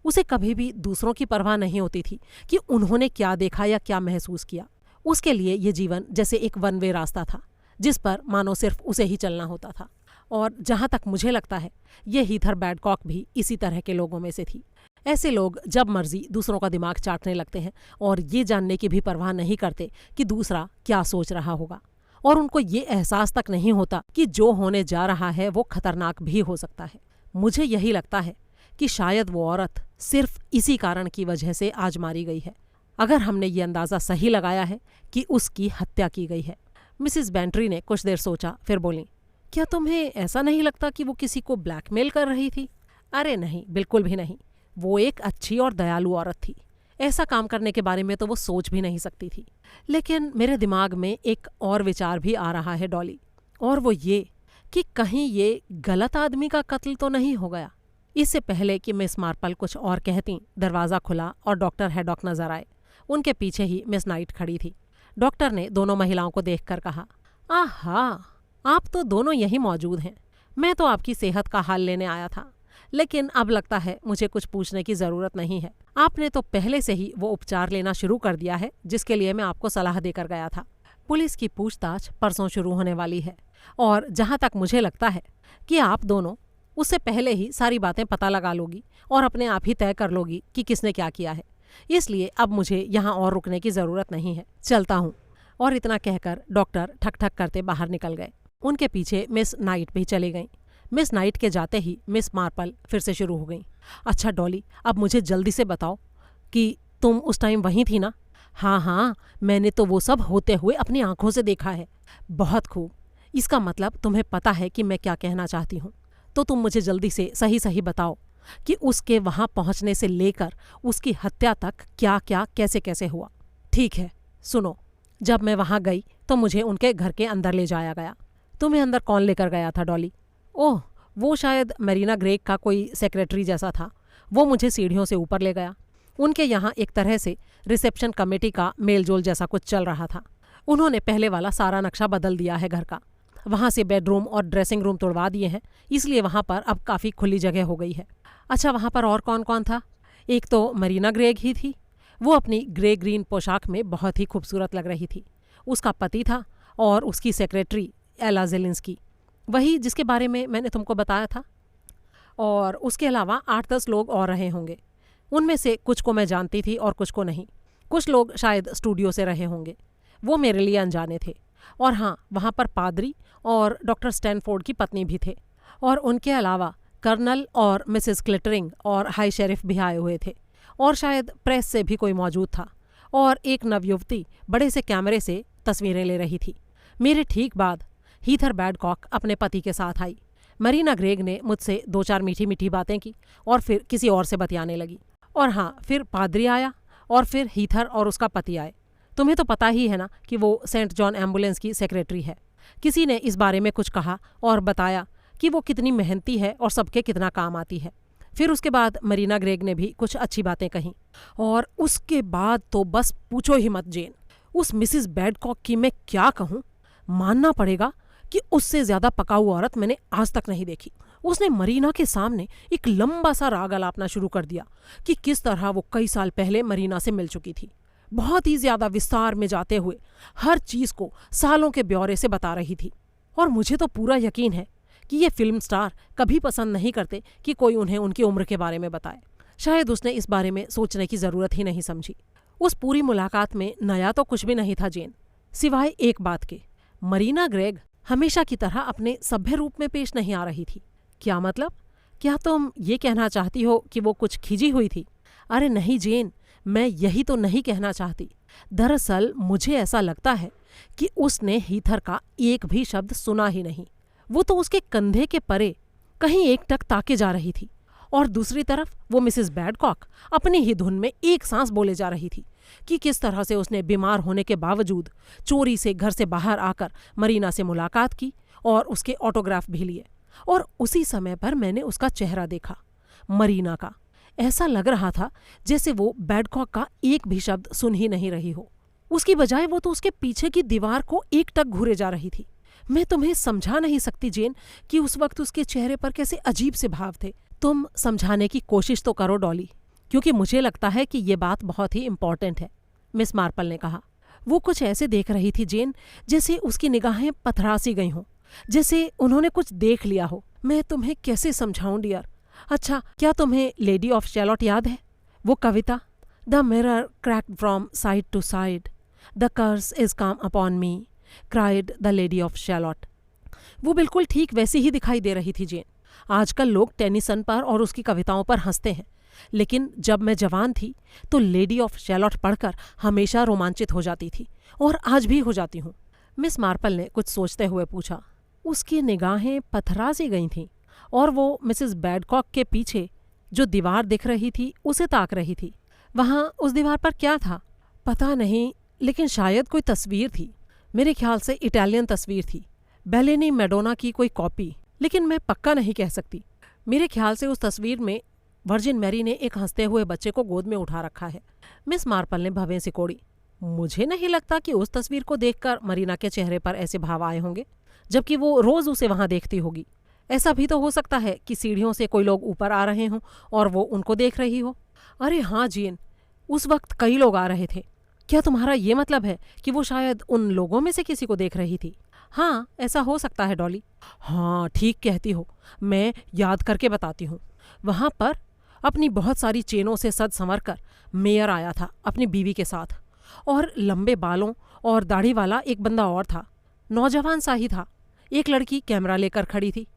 Speaker 1: उसे कभी भी दूसरों की परवाह नहीं होती थी कि उन्होंने क्या देखा या क्या महसूस किया। उसके लिए ये जीवन जैसे एक वन वे रास्ता था जिस पर मानो सिर्फ उसे ही चलना होता था। और जहाँ तक मुझे लगता है ये हीथर बैडकॉक भी इसी तरह के लोगों में से थी। ऐसे लोग जब मर्जी दूसरों का दिमाग चाटने लगते हैं और ये जानने की भी परवाह नहीं करते कि दूसरा क्या सोच रहा होगा, और उनको ये एहसास तक नहीं होता कि जो होने जा रहा है वो खतरनाक भी हो सकता है। मुझे यही लगता है कि शायद वो औरत सिर्फ इसी कारण की वजह से आज मारी गई है, अगर हमने ये अंदाज़ा सही लगाया है कि उसकी हत्या की गई है। मिसिस बेंट्री ने कुछ देर सोचा, फिर बोली, क्या तुम्हें ऐसा नहीं लगता कि वो किसी को ब्लैकमेल कर रही थी? अरे नहीं, बिल्कुल भी नहीं। वो एक अच्छी और दयालु औरत थी। ऐसा काम करने के बारे में तो वो सोच भी नहीं सकती थी। लेकिन मेरे दिमाग में एक और विचार भी आ रहा है डॉली, और वो ये कि कहीं ये गलत आदमी का कत्ल तो नहीं हो गया। इससे पहले कि मिस मार्पल कुछ और कहती, दरवाज़ा खुला और डॉक्टर हैडॉक नजर आए। उनके पीछे ही मिस नाइट खड़ी थी। डॉक्टर ने दोनों महिलाओं को देखकर कहा, आहा, आप तो दोनों यहीं मौजूद हैं। मैं तो आपकी सेहत का हाल लेने आया था, लेकिन अब लगता है मुझे कुछ पूछने की ज़रूरत नहीं है। आपने तो पहले से ही वो उपचार लेना शुरू कर दिया है जिसके लिए मैं आपको सलाह देकर गया था। पुलिस की पूछताछ परसों शुरू होने वाली है, और जहाँ तक मुझे लगता है कि आप दोनों उससे पहले ही सारी बातें पता लगा लोगी और अपने आप ही तय कर लोगी कि किसने क्या किया है। इसलिए अब मुझे यहाँ और रुकने की ज़रूरत नहीं है, चलता हूँ। और इतना कहकर डॉक्टर ठक ठक करते बाहर निकल गए। उनके पीछे मिस नाइट भी चली गईं। मिस नाइट के जाते ही मिस मार्पल फिर से शुरू हो गई। अच्छा डॉली, अब मुझे जल्दी से बताओ कि तुम उस टाइम वहीं थी ना? हाँ हाँ, मैंने तो वो सब होते हुए अपनी आंखों से देखा है। बहुत खूब, इसका मतलब तुम्हें पता है कि मैं क्या कहना चाहती हूँ। तो तुम मुझे जल्दी से सही सही बताओ कि उसके वहाँ पहुँचने से लेकर उसकी हत्या तक क्या क्या कैसे कैसे हुआ। ठीक है, सुनो, जब मैं वहाँ गई तो मुझे उनके घर के अंदर ले जाया गया। तुम्हें अंदर कौन लेकर गया था डॉली? ओह, वो शायद मरीना ग्रेग का कोई सेक्रेटरी जैसा था। वो मुझे सीढ़ियों से ऊपर ले गया। उनके यहाँ एक तरह से रिसेप्शन कमेटी का मेलजोल जैसा कुछ चल रहा था। उन्होंने पहले वाला सारा नक्शा बदल दिया है घर का। वहाँ से बेडरूम और ड्रेसिंग रूम तोड़वा दिए हैं, इसलिए वहाँ पर अब काफ़ी खुली जगह हो गई है। अच्छा, वहाँ पर और कौन कौन था? एक तो मरीना ग्रेग ही थी। वो अपनी ग्रे ग्रीन पोशाक में बहुत ही खूबसूरत लग रही थी। उसका पति था और उसकी सेक्रेटरी एला जेलिंस्की, वही जिसके बारे में मैंने तुमको बताया था। और उसके अलावा 8-10 लोग और रहे होंगे। उनमें से कुछ को मैं जानती थी और कुछ को नहीं। कुछ लोग शायद स्टूडियो से रहे होंगे, वो मेरे लिए अनजाने थे। और हाँ, वहाँ पर पादरी और डॉक्टर स्टैनफोर्ड की पत्नी भी थे। और उनके अलावा कर्नल और मिसेस क्लिटरिंग और हाई शेरिफ भी आए हुए थे। और शायद प्रेस से भी कोई मौजूद था। और एक नवयुवती बड़े से कैमरे से तस्वीरें ले रही थी। मेरे ठीक बाद हीथर बैडकॉक अपने पति के साथ आई। मरीना ग्रेग ने मुझसे 2-4 मीठी मीठी बातें की और फिर किसी और से बतियाने लगी। और हाँ, फिर पादरी आया और फिर हीथर और उसका पति आए। तुम्हें तो पता ही है ना कि वो सेंट जॉन एम्बुलेंस की सेक्रेटरी है। किसी ने इस बारे में कुछ कहा और बताया कि वो कितनी मेहनती है और सबके कितना काम आती है। फिर उसके बाद मरीना ग्रेग ने भी कुछ अच्छी बातें कहीं। और उसके बाद तो बस पूछो ही मत जेन, उस मिसिस बैडकॉक की मैं क्या कहूँ। मानना पड़ेगा कि उससे ज़्यादा पकाऊ औरत मैंने आज तक नहीं देखी। उसने मरीना के सामने एक लंबा सा राग अलापना शुरू कर दिया कि किस तरह वो कई साल पहले मरीना से मिल चुकी थी। बहुत ही ज़्यादा विस्तार में जाते हुए हर चीज़ को सालों के ब्यौरे से बता रही थी। और मुझे तो पूरा यकीन है कि ये फिल्म स्टार कभी पसंद नहीं करते कि कोई उन्हें उनकी उम्र के बारे में बताए। शायद उसने इस बारे में सोचने की ज़रूरत ही नहीं समझी। उस पूरी मुलाकात में नया तो कुछ भी नहीं था जेन, सिवाय एक बात के, मरीना ग्रेग हमेशा की तरह अपने सभ्य रूप में पेश नहीं आ रही थी। क्या मतलब? क्या तुम ये कहना चाहती हो कि वो कुछ खिजी हुई थी? अरे नहीं जेन, मैं यही तो नहीं कहना चाहती। दरअसल मुझे ऐसा लगता है कि उसने हीथर का एक भी शब्द सुना ही नहीं। वो तो उसके कंधे के परे कहीं एकटक ताके जा रही थी, और दूसरी तरफ वो मिसेस बैडकॉक अपनी ही धुन में एक सांस बोले जा रही थी कि किस तरह से उसने बीमार होने के बावजूद चोरी से घर से बाहर आकर मरीना से मुलाकात की और उसके ऑटोग्राफ भी लिए। और उसी समय पर मैंने उसका चेहरा देखा, मरीना का। ऐसा लग रहा था जैसे वो बैडकॉक का एक भी शब्द सुन ही नहीं रही हो। उसकी बजाय वो तो उसके पीछे की दीवार को एकटक घूरे जा रही थी। मैं तुम्हें समझा नहीं सकती जेन कि उस वक्त उसके चेहरे पर कैसे अजीब से भाव थे। तुम समझाने की कोशिश तो करो डॉली, क्योंकि मुझे लगता है कि ये बात बहुत ही इम्पॉर्टेंट है, मिस मार्पल ने कहा। वो कुछ ऐसे देख रही थी जेन जैसे उसकी निगाहें पथरा सी गई हों, जैसे उन्होंने कुछ देख लिया हो। मैं तुम्हें कैसे समझाऊं डियर, अच्छा, क्या तुम्हें लेडी ऑफ शैलॉट याद है, वो कविता? The mirror cracked from side to side, the curse is come upon me, cried the lady of Shalott. वो बिल्कुल ठीक वैसी ही दिखाई दे रही थी जेन। आजकल लोग टेनिसन पर और उसकी कविताओं पर हंसते हैं, लेकिन जब मैं जवान थी तो लेडी ऑफ शैलॉट पढ़कर हमेशा रोमांचित हो जाती थी, और आज भी हो जाती हूँ। मिस मार्पल ने कुछ सोचते हुए पूछा। उसकी निगाहें पथरा सी गई थीं, और वो मिसेस बैडकॉक के पीछे जो दीवार दिख रही थी उसे ताक रही थी। वहाँ उस दीवार पर क्या था? पता नहीं, लेकिन शायद कोई तस्वीर थी। मेरे ख्याल से इटालियन तस्वीर थी, बेलेनी मैडोना की कोई कॉपी, लेकिन मैं पक्का नहीं कह सकती। मेरे ख्याल से उस तस्वीर में वर्जिन मैरी ने एक हंसते हुए बच्चे को गोद में उठा रखा है। मिस मार्पल ने भवें सिकोड़ी। मुझे नहीं लगता कि उस तस्वीर को देखकर मरीना के चेहरे पर ऐसे भाव आए होंगे, जबकि वो रोज उसे वहां देखती होगी। ऐसा भी तो हो सकता है कि सीढ़ियों से कोई लोग ऊपर आ रहे हों और वो उनको देख रही हो। अरे हाँ जीन, उस वक्त कई लोग आ रहे थे। क्या तुम्हारा ये मतलब है कि वो शायद उन लोगों में से किसी को देख रही थी? हाँ, ऐसा हो सकता है डॉली। हाँ, ठीक कहती हो। मैं याद करके बताती हूँ। वहाँ पर अपनी बहुत सारी चेनों से सज संवर कर मेयर आया था अपनी बीवी के साथ, और लंबे बालों और दाढ़ी वाला एक बंदा और था, नौजवान सा ही था। एक लड़की कैमरा लेकर खड़ी थी।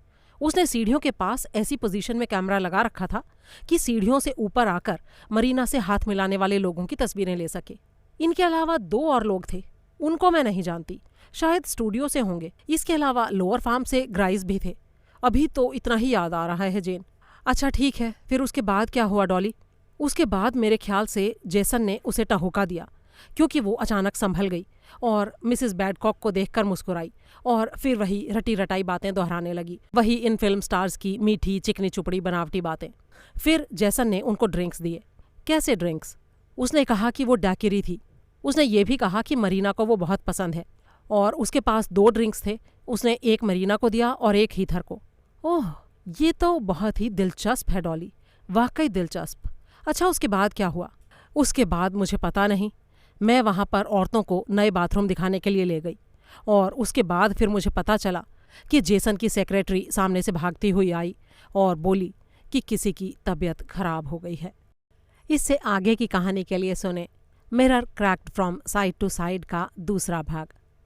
Speaker 1: उसने सीढ़ियों के पास ऐसी पोजीशन में कैमरा लगा रखा था कि सीढ़ियों से ऊपर आकर मरीना से हाथ मिलाने वाले लोगों की तस्वीरें ले सके। इनके अलावा 2 और लोग थे, उनको मैं नहीं जानती, शायद स्टूडियो से होंगे। इसके अलावा लोअर फार्म से ग्राइस भी थे। अभी तो इतना ही याद आ रहा है जेन। अच्छा ठीक है, फिर उसके बाद क्या हुआ डॉली? उसके बाद मेरे ख्याल से जेसन ने उसे टहुका दिया, क्योंकि वो अचानक संभल गई और मिसेस बैडकॉक को देखकर मुस्कुराई, और फिर वही रटी रटाई बातें दोहराने लगी, वही इन फिल्म स्टार्स की मीठी चिकनी चुपड़ी बनावटी बातें। फिर जेसन ने उनको ड्रिंक्स दिए। कैसे ड्रिंक्स? उसने कहा कि वो डैकिरी थी। उसने ये भी कहा कि मरीना को वो बहुत पसंद है, और उसके पास 2 ड्रिंक्स थे। उसने एक मरीना को दिया और एक हीथर को। ओह, ये तो बहुत ही दिलचस्प है डॉली, वाकई दिलचस्प। अच्छा, उसके बाद क्या हुआ? उसके बाद मुझे पता नहीं। मैं वहाँ पर औरतों को नए बाथरूम दिखाने के लिए ले गई, और उसके बाद फिर मुझे पता चला कि जेसन की सेक्रेटरी सामने से भागती हुई आई और बोली कि किसी की तबीयत खराब हो गई है। इससे आगे की कहानी के लिए सुने mirror cracked from side to side का दूसरा भाग।